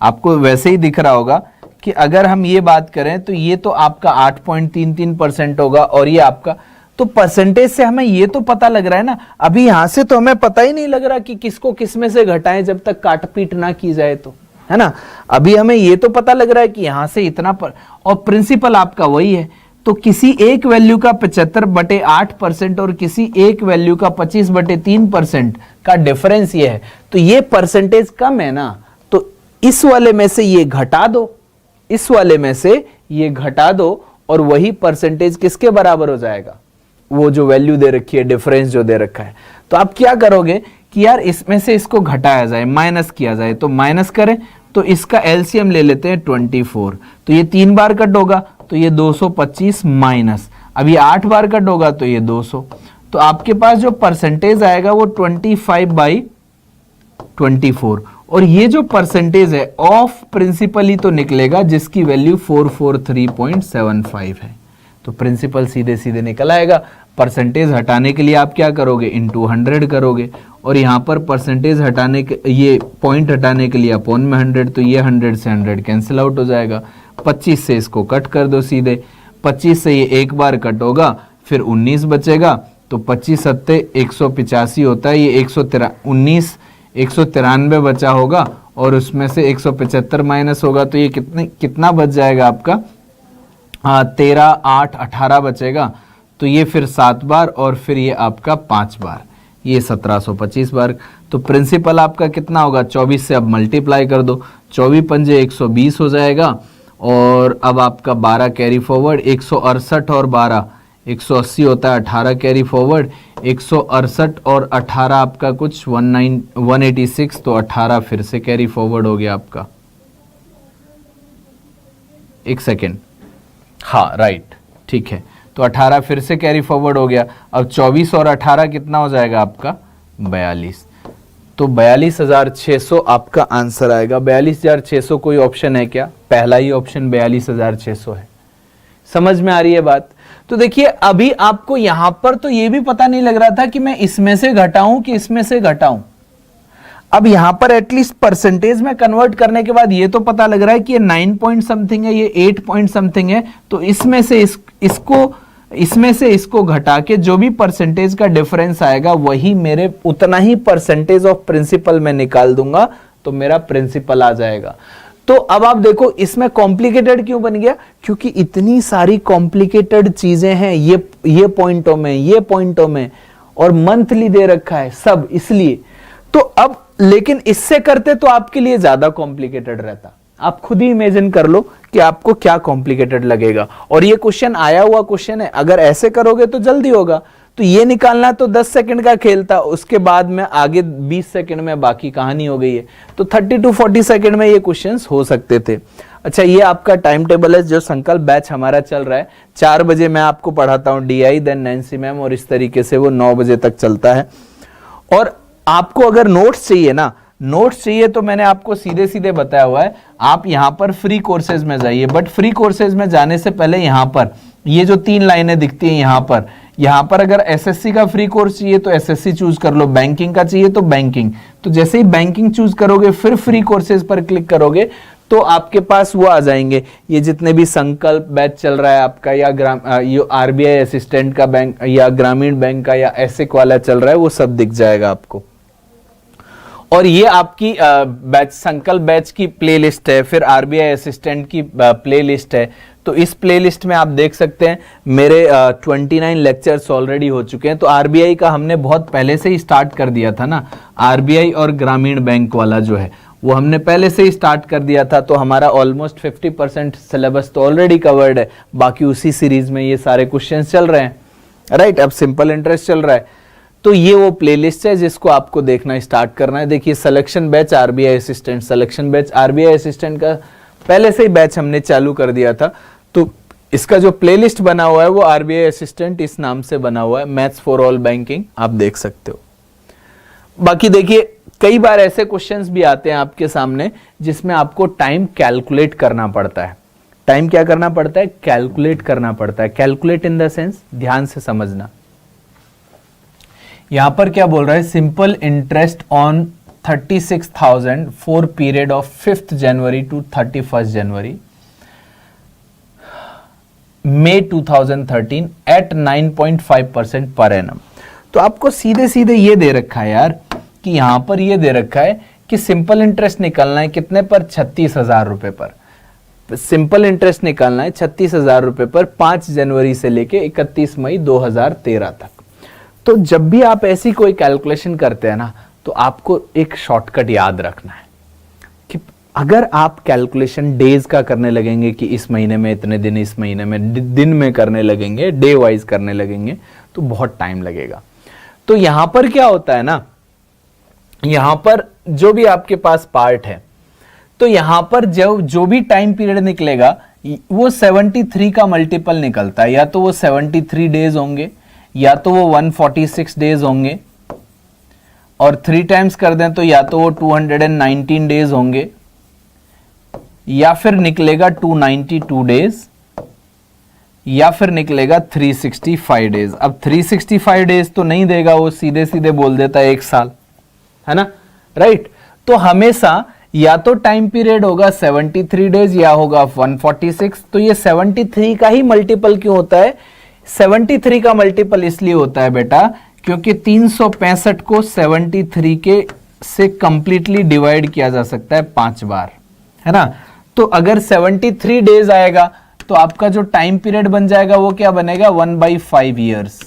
आपको वैसे ही दिख रहा होगा कि अगर हम ये बात करें तो ये तो आपका 8.33% होगा, और ये आपका, तो परसेंटेज से हमें ये तो पता लग रहा है ना। अभी यहां से तो हमें पता ही नहीं लग रहा कि किसको किस में से घटाएं जब तक काट पीट ना की जाए, तो है ना। अभी हमें ये तो पता लग रहा है कि यहां से इतना और प्रिंसिपल आपका वही है। तो किसी एक वैल्यू का 75/8% और किसी एक वैल्यू का 25/3% का डिफरेंस ये है, तो ये परसेंटेज कम है ना, तो इस वाले में से ये घटा दो, इस वाले में से ये घटा दो, और वही परसेंटेज किसके बराबर हो जाएगा, वो जो वैल्यू दे रखी है, डिफरेंस जो दे रखा है। तो आप क्या करोगे कि यार इसमें से इसको घटाया जाए, माइनस किया जाए, तो माइनस करें तो इसका एलसीएम ले लेते हैं 24, तो ये 3 बार कट होगा तो ये 225 माइनस, अब ये 8 बार कट होगा तो ये 200, तो आपके पास जो परसेंटेज आएगा वो 25/24, और ये जो परसेंटेज है ऑफ प्रिंसिपल ही तो निकलेगा जिसकी वैल्यू 443.75 है। तो प्रिंसिपल सीधे सीधे निकल आएगा। परसेंटेज हटाने के लिए आप क्या करोगे, इंटू 100 करोगे, और यहाँ पर परसेंटेज हटाने के, ये पॉइंट हटाने के लिए अपॉन में 100, तो ये 100 से 100 कैंसिल आउट हो जाएगा। 25 से इसको कट कर दो सीधे, 25 से ये एक बार कट होगा, फिर 19 बचेगा, तो 25 सत्ते 185 होता है, ये 193 बचा होगा, और उसमें से 175 माइनस होगा, तो ये कितना बच जाएगा आपका, 13, 8, 18 बचेगा, तो ये फिर 7 बार, और फिर ये आपका 5 बार, ये 1725 बार। तो प्रिंसिपल आपका कितना होगा, 24 से अब मल्टीप्लाई कर दो, 24 पंजे 120 हो जाएगा, और अब आपका 12 कैरी फॉरवर्ड, 168 और 12 180 होता है, 18 कैरी फॉरवर्ड, 168 और 18 आपका कुछ 186, तो 18 फिर से कैरी फॉरवर्ड हो गया आपका। एक सेकेंड, हाँ राइट, ठीक है, तो 18 फिर से कैरी फॉरवर्ड हो गया। अब 24 और 18 कितना हो जाएगा आपका, 42, तो 42,600 आपका आंसर आएगा। 42,600 कोई ऑप्शन है क्या, पहला ही ऑप्शन 42,600 है। समझ में आ रही है बात। तो देखिए अभी आपको यहां पर तो ये भी पता नहीं लग रहा था कि मैं इसमें से घटाऊं कि इसमें से घटाऊं। अब यहां पर एटलीस्ट परसेंटेज में कन्वर्ट करने के बाद ये तो पता लग रहा है कि ये 9 पॉइंट समथिंग है, ये 8 पॉइंट समथिंग है, तो इसमें से इसको घटा के जो भी परसेंटेज का डिफरेंस आएगा वही मेरे उतना ही परसेंटेज ऑफ प्रिंसिपल में निकाल दूंगा, तो मेरा प्रिंसिपल आ जाएगा। तो अब आप देखो इसमें कॉम्प्लिकेटेड क्यों बन गया, क्योंकि इतनी सारी कॉम्प्लिकेटेड चीजें हैं ये पॉइंटों में, ये पॉइंटों में, और मंथली दे रखा है सब, इसलिए। तो अब लेकिन इससे करते तो आपके लिए ज्यादा कॉम्प्लिकेटेड रहता, आप खुद ही इमेजिन कर लो कि आपको क्या कॉम्प्लिकेटेड लगेगा। और ये क्वेश्चन आया हुआ क्वेश्चन है, अगर ऐसे करोगे तो जल्दी होगा। तो ये निकालना तो 10 सेकंड का खेल था, उसके बाद में आगे 20 सेकंड में बाकी कहानी हो गई है। तो 30 to 40 सेकंड में ये क्वेश्चंस हो सकते थे। अच्छा, ये आपका टाइम टेबल है जो संकल्प बैच हमारा चल रहा है। 4 बजे मैं आपको पढ़ाता हूँ DI, देन नैन्सी मैम, और इस तरीके से वो 9 बजे तक चलता है। और आपको अगर नोट्स चाहिए ना, नोट्स चाहिए तो मैंने आपको सीधे सीधे बताया हुआ है, आप यहां पर फ्री कोर्सेज में जाइए। बट फ्री कोर्सेज में जाने से पहले यहां पर ये जो 3 लाइनें दिखती हैं यहां पर अगर एसएससी का फ्री कोर्स चाहिए तो एसएससी चूज कर लो, बैंकिंग का चाहिए तो बैंकिंग। तो जैसे ही बैंकिंग चूज करोगे फिर फ्री कोर्सेज पर क्लिक करोगे तो आपके पास वो आ जाएंगे, ये जितने भी संकल्प बैच चल रहा है आपका, या आरबीआई असिस्टेंट का बैंक, या ग्रामीण बैंक का, या एसिक वाला चल रहा है, वो सब दिख जाएगा आपको। और ये आपकी बैच संकल्प बैच की प्लेलिस्ट है, फिर आरबीआई असिस्टेंट की प्लेलिस्ट है। तो इस प्लेलिस्ट में आप देख सकते हैं मेरे 29 लेक्चर्स ऑलरेडी हो चुके हैं। तो आरबीआई का हमने बहुत पहले से ही स्टार्ट कर दिया था ना, आरबीआई और ग्रामीण बैंक वाला जो है वो हमने पहले से ही स्टार्ट कर दिया था। तो हमारा ऑलमोस्ट 50% सिलेबस तो ऑलरेडी कवर्ड है, बाकी उसी सीरीज में ये सारे क्वेश्चंस चल रहे हैं, राइट। अब सिंपल इंटरेस्ट चल रहा है, तो ये वो प्लेलिस्ट है जिसको आपको देखना स्टार्ट करना है। देखिए, selection batch RBI assistant, selection batch RBI assistant का पहले से ही बैच हमने चालू कर दिया था। तो इसका जो प्लेलिस्ट बना हुआ है वो आरबीआई असिस्टेंट इस नाम से बना हुआ है, मैथ्स फॉर ऑल बैंकिंग, आप देख सकते हो। बाकी देखिए, कई बार ऐसे क्वेश्चंस भी आते हैं आपके सामने जिसमें आपको टाइम कैलकुलेट करना पड़ता है। टाइम क्या करना पड़ता है? कैलकुलेट करना पड़ता है। कैलकुलेट इन द सेंस, ध्यान से समझना। यहां पर क्या बोल रहा है? Simple interest on 36,000 for period of 5th January to 31st January May 2013 at 9.5% per annum. तो आपको सीधे सीधे ये दे रखा है यार, कि यहां पर ये दे रखा है कि सिंपल इंटरेस्ट निकालना है कितने पर? 36,000 रुपए पर। सिंपल इंटरेस्ट निकालना है 36,000 रुपए पर 5 जनवरी से लेके 31 मई 2013 तक। तो जब भी आप ऐसी कोई कैलकुलेशन करते हैं ना, तो आपको एक शॉर्टकट याद रखना है कि अगर आप कैलकुलेशन डेज का करने लगेंगे कि इस महीने में इतने दिन, इस महीने में दिन में करने लगेंगे, डे वाइज करने लगेंगे, तो बहुत टाइम लगेगा। तो यहां पर क्या होता है ना, यहां पर जो भी आपके पास पार्ट है, तो यहां पर जो भी टाइम पीरियड निकलेगा वो 73 का मल्टीपल निकलता है। या तो वो 73 डेज होंगे, या तो वो 146 डेज होंगे, और 3 टाइम्स कर दें तो या तो वो 219 डेज होंगे, या फिर निकलेगा 292 डेज, या फिर निकलेगा 365 डेज। अब 365 डेज तो नहीं देगा, वो सीधे सीधे बोल देता है 1 साल, है ना, राइट। तो हमेशा या तो टाइम पीरियड होगा 73 डेज या होगा 146। तो ये 73 का ही मल्टीपल क्यों होता है? 73 का मल्टीपल इसलिए होता है बेटा क्योंकि 365 को 73 के से कंप्लीटली डिवाइड किया जा सकता है 5 बार, है ना। तो अगर 73 डेज आएगा तो आपका जो टाइम पीरियड बन जाएगा वो क्या बनेगा? 1/5 ईयर्स,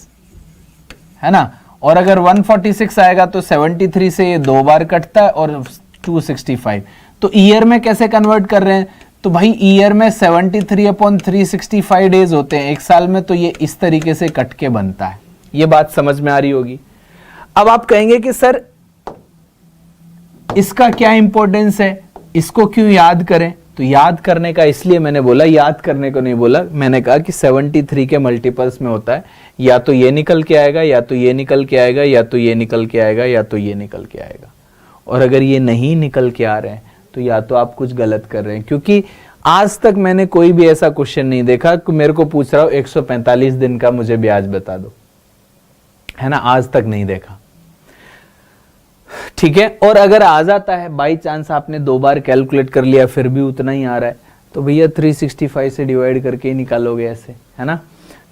है ना। और अगर 146 आएगा तो 73 से ये 2 बार कटता है, और 265। तो ईयर में कैसे कन्वर्ट कर रहे हैं? तो भाई ईयर में 73/365 डेज होते हैं 1 साल में, तो ये इस तरीके से कट के बनता है। ये बात समझ में आ रही होगी। अब आप कहेंगे कि सर इसका क्या इंपॉर्टेंस है, इसको क्यों याद करें? तो याद करने का इसलिए मैंने बोला, याद करने को नहीं बोला, मैंने कहा कि 73 के मल्टीपल्स में होता है, या तो ये निकल के आएगा, या तो ये निकल के आएगा, या तो ये निकल के आएगा, या तो ये निकल के आएगा। और अगर ये नहीं निकल के आ रहे हैं तो या तो आप कुछ गलत कर रहे हैं, क्योंकि आज तक मैंने कोई भी ऐसा क्वेश्चन नहीं देखा कि मेरे को पूछ रहा हो 145 दिन का मुझे ब्याज बता दो, है ना, आज तक नहीं देखा, ठीक है। और अगर आ जाता है बाई चांस, आपने 2 बार कैलकुलेट कर लिया फिर भी उतना ही आ रहा है, तो भैया 365 से डिवाइड करके ही निकालोगे ऐसे, है ना।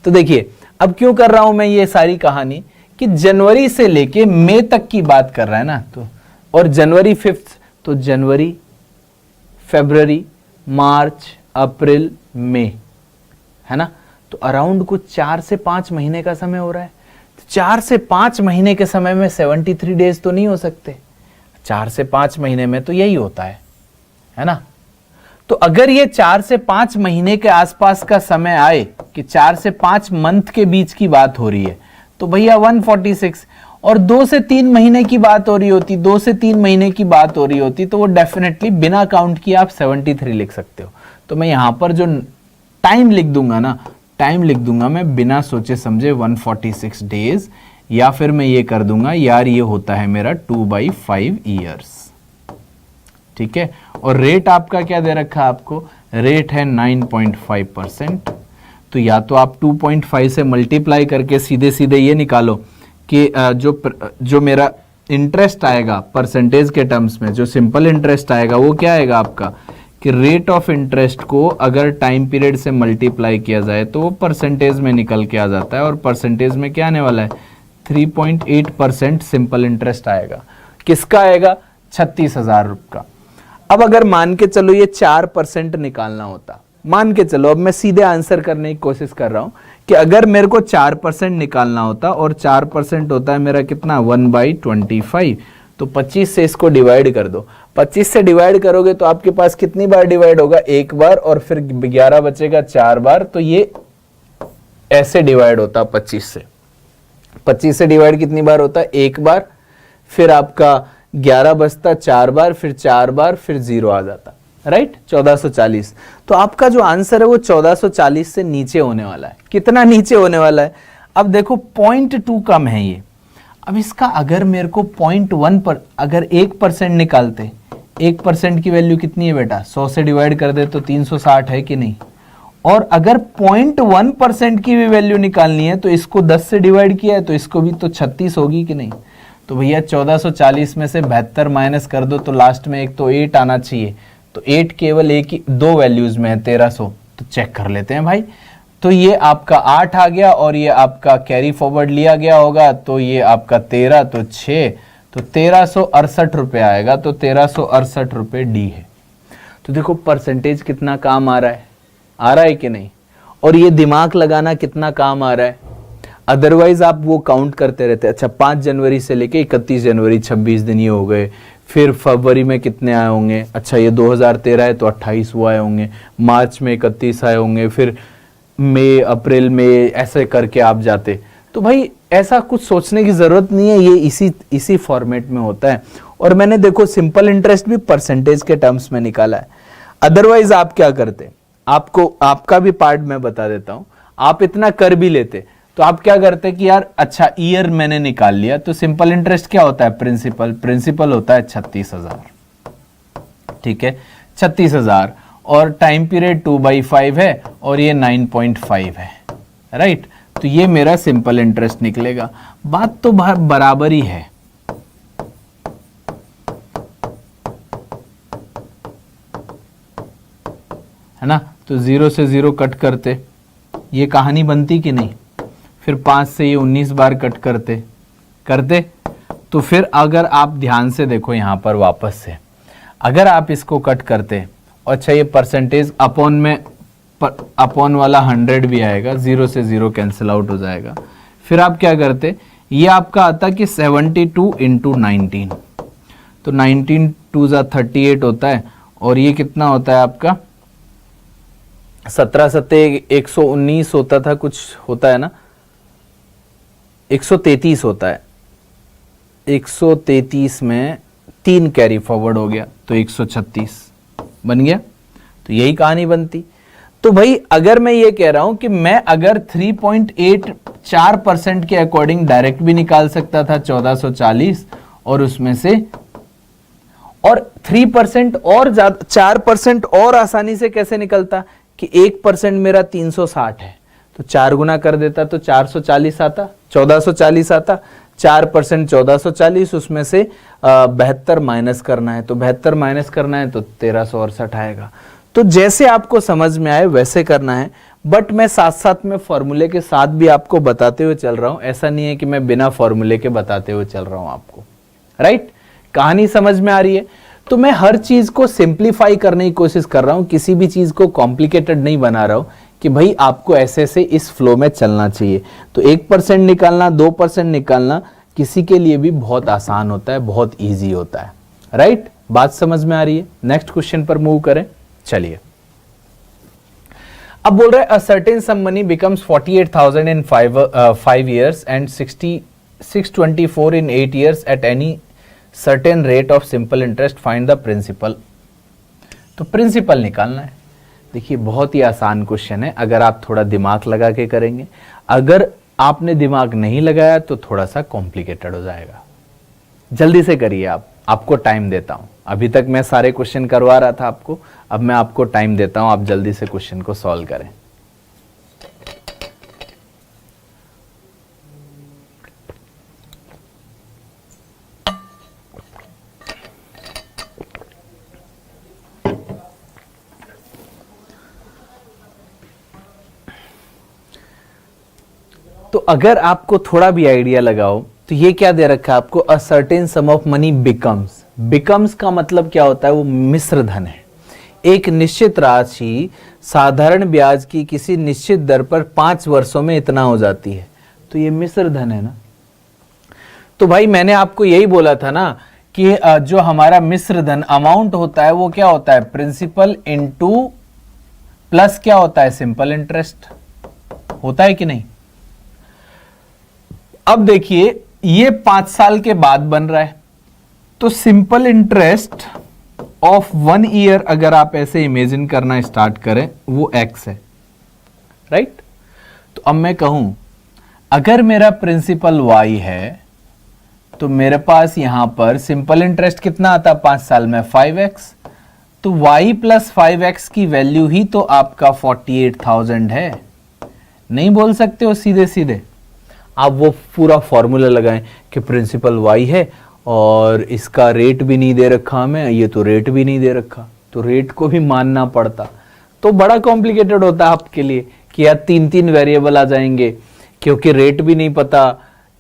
तो देखिए अब क्यों कर रहा हूं मैं ये सारी कहानी, कि जनवरी से लेके मई तक की बात कर रहा है ना, तो और जनवरी 5th, तो जनवरी, फरवरी, मार्च, अप्रैल, मई, है ना। तो अराउंड कुछ 4 से 5 महीने का समय हो रहा है। 4 से 5 महीने के समय में 73 डेज तो नहीं हो सकते, 4 से 5 महीने में तो यही होता है ना। तो अगर ये 4 से 5 महीने के आसपास का समय आए कि 4 से 5 मंथ के बीच की बात हो रही है तो भैया 146, और 2 से 3 महीने की बात हो रही होती, 2 से 3 महीने की बात हो रही होती तो वो डेफिनेटली बिना काउंट किए आप 73 लिख सकते हो। तो मैं यहां पर जो टाइम लिख दूंगा ना, टाइम लिख दूंगा मैं बिना सोचे समझे 146 डेज, या फिर मैं ये कर दूंगा यार ये होता है मेरा 2/5 ईयर्स। ठीक है, और रेट आपका क्या दे रखा है, आपको रेट है 9.5%। तो या तो आप 2.5 से मल्टीप्लाई करके सीधे सीधे ये निकालो कि जो मेरा इंटरेस्ट आएगा परसेंटेज के टर्म्स में, जो सिंपल इंटरेस्ट आएगा वो क्या आएगा आपका, कि रेट ऑफ इंटरेस्ट को अगर टाइम पीरियड से मल्टीप्लाई किया जाए तो वो परसेंटेज में निकल के आ जाता है, और परसेंटेज में क्या आने वाला है 3.8% सिंपल इंटरेस्ट आएगा। किसका आएगा, 36,000 का। अब अगर मान के चलो ये 4% निकालना होता, मान के चलो, अब मैं सीधे आंसर करने की कोशिश कर रहा हूं कि अगर मेरे को 4% निकालना होता, और 4% होता है मेरा कितना 1/25, तो 25 से इसको डिवाइड कर दो। 25 से डिवाइड करोगे तो आपके पास कितनी बार डिवाइड होगा, एक बार, और फिर 11 बचेगा 4 बार, तो ये ऐसे डिवाइड होता 25 से। 25 से डिवाइड कितनी बार होता है, एक बार, फिर आपका 11 बचता 4 बार, फिर 4 बार, फिर 0 आ जाता, राइट, 1440। तो आपका जो आंसर है वो 1440 से नीचे होने वाला है। कितना नीचे होने वाला है, अब देखो 0.2 कम है ये। अब इसका अगर मेरे को 0.1 पर अगर 1% निकालते, 1% की वैल्यू कितनी है बेटा, 100 से डिवाइड कर दे तो 360 है कि नहीं, और अगर 0.1% की भी वैल्यू निकालनी है तो इसको 10 से डिवाइड किया है तो इसको भी तो 36 होगी कि नहीं। तो भैया 1440 में से 72 माइनस कर दो तो लास्ट में एक तो 8 आना चाहिए, तो 8 केवल एक ही 2 वैल्यूज में है 1300, तो चेक कर लेते हैं भाई। तो ये आपका 8 आ गया, और ये आपका कैरी फॉरवर्ड लिया गया होगा, तो ये आपका 13, तो 6, तो 1368 रुपये आएगा। तो 1368 रुपये डी है। तो देखो परसेंटेज कितना काम आ रहा है कि नहीं, और ये दिमाग लगाना कितना काम आ रहा है। अदरवाइज आप वो काउंट करते रहते, अच्छा 5 जनवरी से लेके 31 जनवरी 26 दिन ये हो गए, फिर फरवरी में कितने आए होंगे, अच्छा ये 2013 है तो 28 वो आए होंगे, मार्च में 31 आए होंगे, फिर मई अप्रैल में, ऐसे करके आप जाते। तो भाई ऐसा कुछ सोचने की जरूरत नहीं है, ये इसी फॉर्मेट में होता है। और मैंने देखो सिंपल इंटरेस्ट भी परसेंटेज के टर्म्स में निकाला है। अदरवाइज आप क्या करते, आपको आपका भी पार्ट मैं बता देता हूं, आप इतना कर भी लेते तो आप क्या करते कि यार अच्छा ईयर मैंने निकाल लिया, तो सिंपल इंटरेस्ट क्या होता है, प्रिंसिपल होता है 36,000, ठीक है 36,000, और टाइम पीरियड 2/5 है, और ये 9.5 है, राइट। तो ये मेरा सिंपल इंटरेस्ट निकलेगा। बात तो बराबर ही है ना। तो 0 से 0 कट करते, ये कहानी बनती कि नहीं, फिर 5 से ये 19 बार कट करते। तो फिर अगर आप ध्यान से देखो यहां पर वापस से, अगर आप इसको कट करते, अच्छा ये परसेंटेज अपॉन वाला 100 भी आएगा, 0 से 0 कैंसिल आउट हो जाएगा। फिर आप क्या करते, ये आपका आता कि 72 × 19, तो 19 2 × 38 होता है, और ये कितना होता है आपका 17 सत्ते 119 होता था, कुछ होता है ना, 133 होता है, 133 में 3 कैरी फॉरवर्ड हो गया तो 136 बन गया। तो यही कहानी बनती। तो भाई अगर मैं ये कह रहा हूं कि मैं अगर 3.84% के अकॉर्डिंग डायरेक्ट भी निकाल सकता था 1440, और उसमें से और 3% और ज्यादा 4% और आसानी से कैसे निकलता कि 1% मेरा 360 है, तो 4 गुना कर देता तो 440 आता, 1440 आता, 4% 1440, उसमें से 72 माइनस करना है, तो 72 माइनस करना है तो 1368 आएगा। तो जैसे आपको समझ में आए वैसे करना है, बट मैं साथ साथ में फॉर्मूले के साथ भी आपको बताते हुए चल रहा हूं, ऐसा नहीं है कि मैं बिना फॉर्मूले के बताते हुए चल रहा हूं आपको, राइट। कहानी समझ में आ रही है। तो मैं हर चीज को सिंप्लीफाई करने की कोशिश कर रहा हूं, किसी भी चीज को कॉम्प्लिकेटेड नहीं बना रहा हूं कि भाई आपको ऐसे से इस फ्लो में चलना चाहिए। तो 1% निकालना, 2% निकालना किसी के लिए भी बहुत आसान होता है, बहुत ईजी होता है, राइट। बात समझ में आ रही है। नेक्स्ट क्वेश्चन पर मूव करें। चलिए, अब बोल रहा है a certain sum money becomes 48,000 in 5 years and 624 in 8 years at any certain rate of simple interest, find the principal. तो प्रिंसिपल निकालना है। देखिए बहुत ही आसान क्वेश्चन है अगर आप थोड़ा दिमाग लगा के करेंगे, अगर आपने दिमाग नहीं लगाया तो थोड़ा सा कॉम्प्लिकेटेड हो जाएगा। जल्दी से करिए, आपको टाइम देता हूं। अभी तक मैं सारे क्वेश्चन करवा रहा था आपको, अब मैं आपको टाइम देता हूं, आप जल्दी से क्वेश्चन को सॉल्व करें। तो अगर आपको थोड़ा भी आइडिया लगाओ तो ये क्या दे रखा है आपको, अ certain some of money becomes. Becomes का मतलब क्या होता है, वो मिश्र धन है। एक निश्चित राशि साधारण ब्याज की किसी निश्चित दर पर 5 वर्षों में इतना हो जाती है, तो ये मिश्र धन है ना। तो भाई मैंने आपको यही बोला था ना कि जो हमारा मिश्र धन अमाउंट होता है वो क्या होता है, प्रिंसिपल इनटू प्लस क्या होता है, सिंपल इंटरेस्ट होता है कि नहीं। अब देखिए ये 5 साल के बाद बन रहा है, तो सिंपल इंटरेस्ट ऑफ 1 ईयर अगर आप ऐसे इमेजिन करना स्टार्ट करें वो x है, राइट। तो अब मैं कहूं अगर मेरा प्रिंसिपल y है तो मेरे पास यहां पर सिंपल इंटरेस्ट कितना आता 5 साल में, 5x। तो y प्लस 5x की वैल्यू ही तो आपका 48,000 है। नहीं बोल सकते हो सीधे सीधे, आप वो पूरा फॉर्मूला लगाएं कि प्रिंसिपल y है और इसका रेट भी नहीं दे रखा हमें, ये तो रेट भी नहीं दे रखा, तो रेट को भी मानना पड़ता। तो बड़ा कॉम्प्लिकेटेड होता आपके लिए कि यार 3 वेरिएबल आ जाएंगे, क्योंकि रेट भी नहीं पता,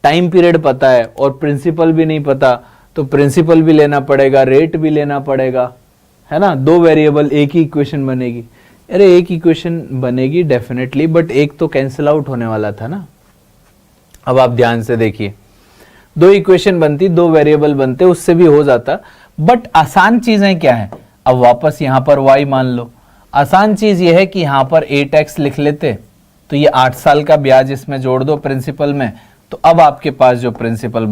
टाइम पीरियड पता है और प्रिंसिपल भी नहीं पता, तो प्रिंसिपल भी लेना पड़ेगा, रेट भी लेना पड़ेगा, है ना। 2 वेरिएबल, एक ही इक्वेशन बनेगी। अरे एक इक्वेशन बनेगी डेफिनेटली, बट एक तो कैंसिल आउट होने वाला था ना। अब आप ध्यान से देखिए, 2 इक्वेशन बनती, 2 वेरिएबल बनते, उससे भी हो जाता। बट आसान चीजें क्या है, अब वापस यहां पर y मान लो। आसान चीज यह है कि यहां पर 8x लिख लेते, तो ये 8 साल का ब्याज इसमें जोड़ दो प्रिंसिपल में, तो अब आपके पास जो प्रिंसिपल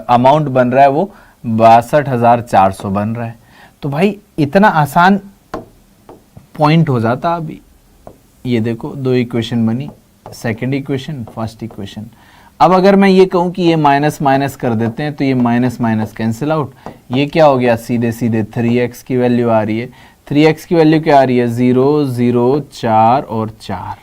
अमाउंट बन रहा है वो 62,400 बन रहा है। तो भाई इतना आसान पॉइंट हो जाता। अभी ये देखो 2 इक्वेशन बनी, सेकेंड इक्वेशन, फर्स्ट इक्वेशन। अब अगर मैं ये कहूं कि ये माइनस माइनस कर देते हैं तो ये माइनस माइनस कैंसिल आउट, ये क्या हो गया, सीधे सीधे 3x की वैल्यू आ रही है। 3x की वैल्यू क्या आ रही है, 0 0 4 और 4,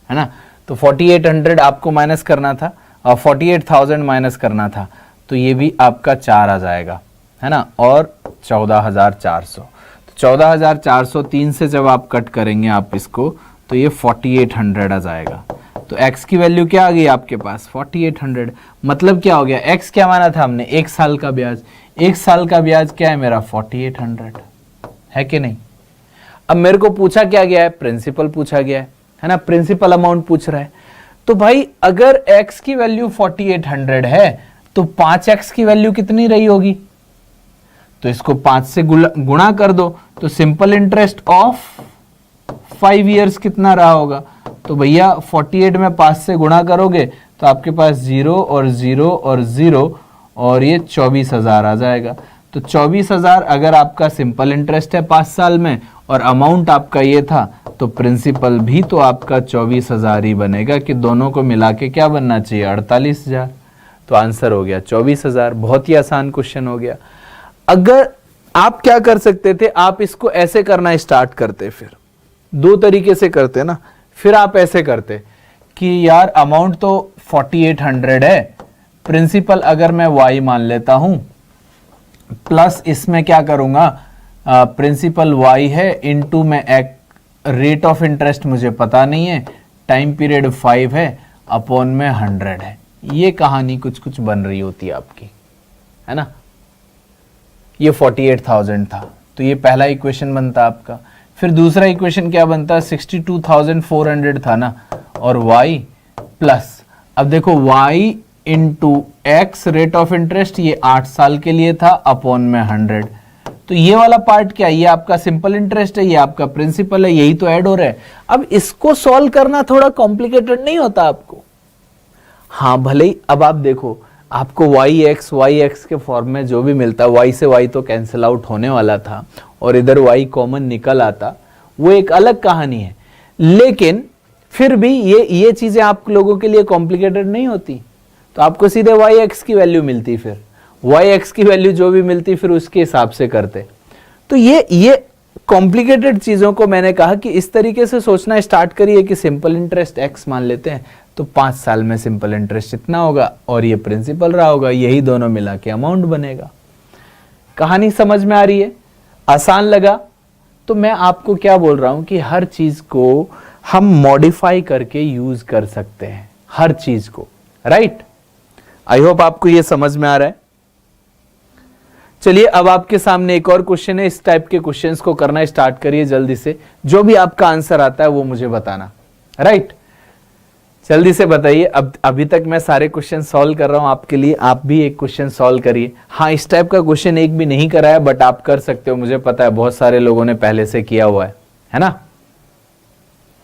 है ना। तो 4800 आपको माइनस करना था और 48,000 माइनस करना था, तो ये भी आपका 4 आ जाएगा, है ना। और 14,400, तो 14,400 3 से जब आप कट करेंगे आप इसको, तो ये 4800 आ जाएगा। तो x की वैल्यू क्या आ गई आपके पास, 4800। मतलब क्या हो गया, x क्या माना था हमने, 1 साल का ब्याज। 1 साल का ब्याज क्या है मेरा, 4800, है कि नहीं। अब मेरे को पूछा क्या गया है, प्रिंसिपल पूछा गया है ना, प्रिंसिपल अमाउंट पूछ रहा है। तो भाई अगर x की वैल्यू 4800 है तो 5x की वैल्यू कितनी रही होगी, तो इसको 5 से गुणा कर दो, तो सिंपल इंटरेस्ट ऑफ 5 years कितना रहा होगा। तो भैया 48 में 5 से गुणा करोगे तो आपके पास 0 और 0 और 0 और ये 24,000 आ जाएगा। तो 24,000 अगर आपका सिंपल इंटरेस्ट है 5 साल में और अमाउंट आपका ये था, तो प्रिंसिपल भी तो आपका 24,000 ही बनेगा, कि दोनों को मिला के क्या बनना चाहिए, 48,000। तो आंसर हो गया 24,000। बहुत ही आसान क्वेश्चन हो गया। अगर आप क्या कर सकते थे, आप इसको ऐसे करना स्टार्ट करते, फिर 2 तरीके से करते ना। फिर आप ऐसे करते कि यार अमाउंट तो 4800 है, प्रिंसिपल अगर मैं y मान लेता हूं, प्लस इसमें क्या करूंगा, प्रिंसिपल y है इनटू में रेट ऑफ इंटरेस्ट मुझे पता नहीं है, टाइम पीरियड 5 है, अपॉन में 100 है। ये कहानी कुछ कुछ बन रही होती है आपकी, है ना। ये 48,000 था, तो ये पहला इक्वेशन बनता आपका। फिर दूसरा इक्वेशन क्या बनता है, 62,400 था ना, और y प्लस, अब देखो y into x rate of interest, ये 8 साल के लिए था, अपॉन में 100, तो ये वाला पार्ट क्या है, ये आपका सिंपल इंटरेस्ट है, ये आपका प्रिंसिपल है, यही तो ऐड हो रहा है। अब इसको सॉल्व करना थोड़ा कॉम्प्लिकेटेड नहीं होता आपको? हाँ भले ही अब आप देखो, आपको वाई एक्स के फॉर्म में जो भी मिलता है, वाई से वाई तो कैंसिल आउट होने वाला था और इधर वाई कॉमन निकल आता, वो एक अलग कहानी है। लेकिन फिर भी ये चीजें आप लोगों के लिए कॉम्प्लिकेटेड नहीं होती, तो आपको सीधे वाई एक्स की वैल्यू मिलती, फिर वाई एक्स की वैल्यू जो भी मिलती फिर उसके हिसाब से करते। तो ये कॉम्प्लिकेटेड चीजों को मैंने कहा कि इस तरीके से सोचना स्टार्ट करिए कि सिंपल इंटरेस्ट एक्स मान लेते हैं, तो 5 साल में सिंपल इंटरेस्ट इतना होगा और ये प्रिंसिपल रहा होगा, यही दोनों मिला के अमाउंट बनेगा। कहानी समझ में आ रही है? आसान लगा? तो मैं आपको क्या बोल रहा हूं कि हर चीज को हम मॉडिफाई करके यूज कर सकते हैं, हर चीज को, राइट? आई होप आपको ये समझ में आ रहा है। चलिए अब आपके सामने एक और क्वेश्चन है, इस टाइप के क्वेश्चंस को करना स्टार्ट करिए जल्दी से, जो भी आपका आंसर आता है वो मुझे बताना, राइट? जल्दी से बताइए। अब अभी तक मैं सारे क्वेश्चन सॉल्व कर रहा हूं आपके लिए, आप भी एक क्वेश्चन सॉल्व करिए। हाँ, इस टाइप का क्वेश्चन एक भी नहीं करा है, बट आप कर सकते हो, मुझे पता है बहुत सारे लोगों ने पहले से किया हुआ है ना?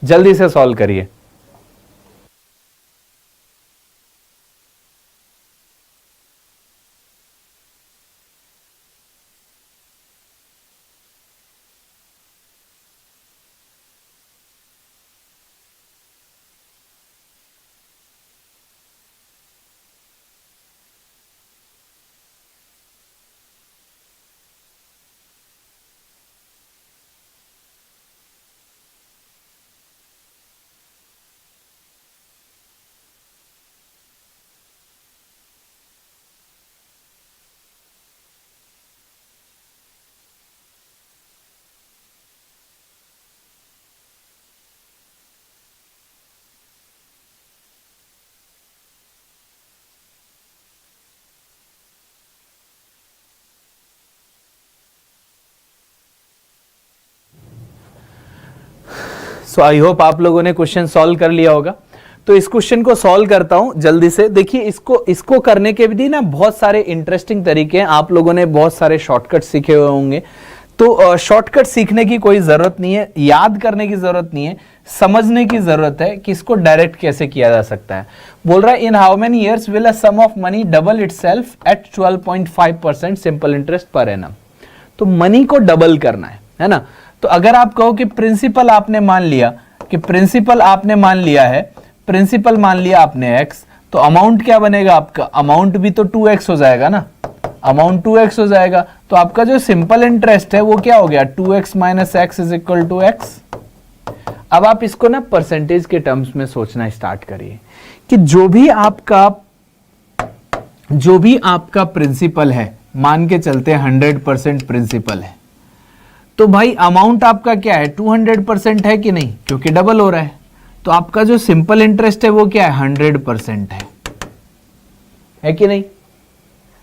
जल्दी से सॉल्व करिए। सो आई होप आप लोगों ने क्वेश्चन सॉल्व कर लिया होगा। तो इस क्वेश्चन को सॉल्व करता हूं जल्दी से। देखिए इसको करने के भी ना बहुत सारे इंटरेस्टिंग तरीके हैं, आप लोगों ने बहुत सारे शॉर्टकट सीखे हुए होंगे। तो शॉर्टकट सीखने की कोई जरूरत नहीं है, याद करने की जरूरत नहीं है, समझने की जरूरत है कि इसको डायरेक्ट कैसे किया जा सकता है। बोल रहा है in how many years will a sum of money double itself at 12.5% simple interest per annum. तो मनी को डबल करना है ना? तो अगर आप कहो कि प्रिंसिपल आपने मान लिया है, प्रिंसिपल मान लिया आपने x, तो अमाउंट क्या बनेगा आपका? अमाउंट भी तो 2x हो जाएगा ना, अमाउंट 2x हो जाएगा। तो आपका जो सिंपल इंटरेस्ट है वो क्या हो गया? 2x minus x is equal to x. अब आप इसको ना परसेंटेज के टर्म्स में सोचना स्टार्ट करिए कि जो भी आपका प्रिंसिपल है, मान के चलते 100% प्रिंसिपल है, तो भाई अमाउंट आपका क्या है? 200% है कि नहीं? क्योंकि डबल हो रहा है। तो आपका जो सिंपल इंटरेस्ट है वो क्या है? 100% है कि नहीं?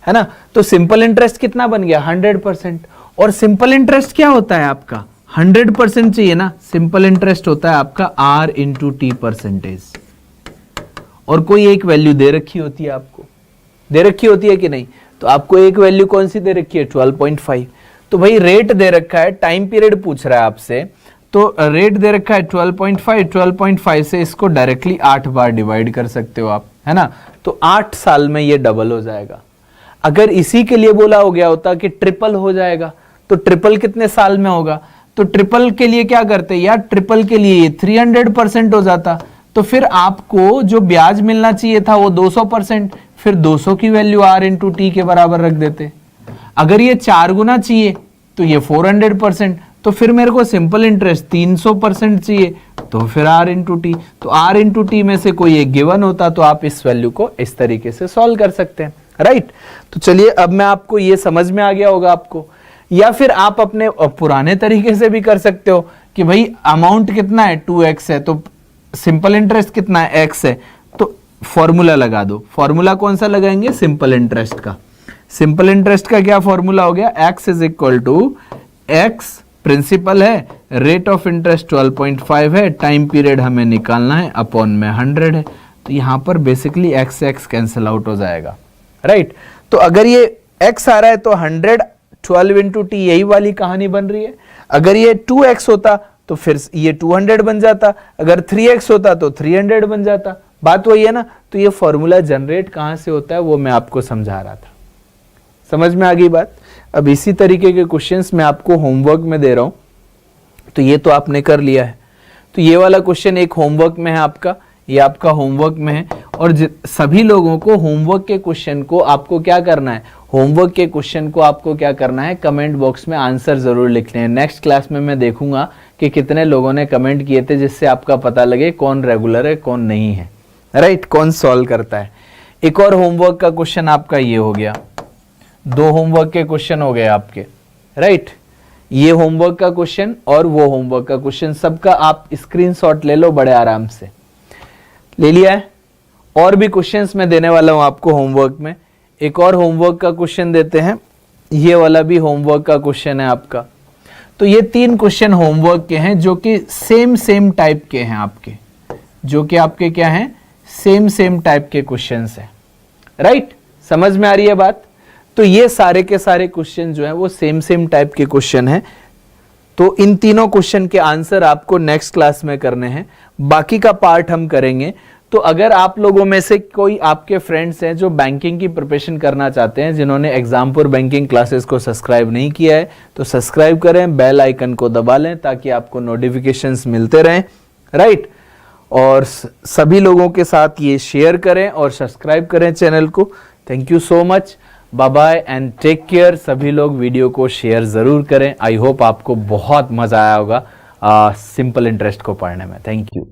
है ना? तो सिंपल इंटरेस्ट कितना बन गया? 100%। और सिंपल इंटरेस्ट क्या होता है आपका? 100% चाहिए ना? सिंपल इंटरेस्ट होता है आपका R इंटू टी परसेंटेज, और कोई एक वैल्यू दे रखी होती है, आपको दे रखी होती है कि नहीं? तो आपको एक वैल्यू कौन सी दे रखी है? 12.5। तो भाई रेट दे रखा है, टाइम पीरियड पूछ रहा है आपसे, तो रेट दे रखा है 12.5 से इसको डायरेक्टली 8 बार डिवाइड कर सकते हो आप, है ना? तो 8 साल में ये डबल हो जाएगा। अगर इसी के लिए बोला हो गया होता कि ट्रिपल हो जाएगा, तो ट्रिपल कितने साल में होगा? तो ट्रिपल के लिए क्या करते यार? ट्रिपल के लिए 300% हो जाता, तो फिर आपको जो ब्याज मिलना चाहिए था वो 200%, फिर 200 की वैल्यू R इंटू टी के बराबर रख देते। अगर ये 4 गुना चाहिए तो ये 400%, तो फिर मेरे को सिंपल इंटरेस्ट 300% चाहिए, तो फिर R इंटू टी। तो R इंटू टी में से कोई एक गिवन होता, तो आप इस वैल्यू को इस तरीके से सॉल्व कर सकते हैं, राइट? तो चलिए अब मैं आपको ये समझ में आ गया होगा आपको। या फिर आप अपने पुराने तरीके से भी कर सकते हो कि भाई अमाउंट कितना है? 2x है, तो सिंपल इंटरेस्ट कितना है? x है, तो फॉर्मूला लगा दो। फॉर्मूला कौन सा लगाएंगे? सिंपल इंटरेस्ट का। सिंपल इंटरेस्ट का क्या फॉर्मूला हो गया? x is equal to x principal है, रेट ऑफ इंटरेस्ट 12.5 है, टाइम पीरियड हमें निकालना है, अपॉन में 100 है। तो यहां पर बेसिकली x से x कैंसिल आउट हो जाएगा, राइट? तो अगर ये x आ रहा है तो 100 12 इंटू टी, यही वाली कहानी बन रही है। अगर ये 2x होता तो फिर ये 200 बन जाता, अगर 3x होता तो 300 बन जाता। बात वही है ना। तो ये फॉर्मूला जनरेट कहां से होता है वो मैं आपको समझा रहा था। समझ में आ गई बात। अब इसी तरीके के क्वेश्चंस मैं आपको होमवर्क में दे रहा हूं। तो ये तो आपने कर लिया है। तो ये वाला क्वेश्चन एक होमवर्क में है आपका, ये आपका होमवर्क में है। और सभी लोगों को होमवर्क के क्वेश्चन को आपको क्या करना है, होमवर्क के क्वेश्चन को आपको क्या करना है, कमेंट बॉक्स में आंसर जरूर लिखने हैं। नेक्स्ट क्लास में मैं देखूंगा कि कितने लोगों ने कमेंट किए थे, जिससे आपका पता लगे कौन रेगुलर है कौन नहीं है, राइट, कौन सॉल्व करता है। एक और होमवर्क का क्वेश्चन आपका ये हो गया, 2 होमवर्क के क्वेश्चन हो गए आपके, राइट। ये होमवर्क का क्वेश्चन और वो होमवर्क का क्वेश्चन, सबका आप स्क्रीनशॉट ले लो बड़े आराम से। ले लिया है। और भी क्वेश्चंस मैं देने वाला हूं आपको होमवर्क में। एक और होमवर्क का क्वेश्चन देते हैं, ये वाला भी होमवर्क का क्वेश्चन है आपका। तो ये 3 क्वेश्चन होमवर्क के हैं जो कि सेम टाइप के हैं आपके, जो कि आपके क्या हैं, सेम टाइप के क्वेश्चंस हैं, राइट। समझ में आ रही है बात। तो ये सारे के सारे क्वेश्चन जो हैं वो सेम टाइप के क्वेश्चन हैं। तो इन तीनों क्वेश्चन के आंसर आपको नेक्स्ट क्लास में करने हैं, बाकी का पार्ट हम करेंगे। तो अगर आप लोगों में से कोई आपके फ्रेंड्स हैं जो बैंकिंग की प्रिपरेशन करना चाहते हैं, जिन्होंने एग्जामपुर बैंकिंग क्लासेस को सब्सक्राइब नहीं किया है, तो सब्सक्राइब करें, बेल आइकन को दबा लें ताकि आपको नोटिफिकेशंस मिलते रहें, राइट। और सभी लोगों के साथ ये शेयर करें और सब्सक्राइब करें चैनल को। Thank you so much, bye bye and take care. सभी लोग वीडियो को शेयर जरूर करें। आई होप आपको बहुत मजा आया होगा सिंपल इंटरेस्ट को पढ़ने में। Thank you.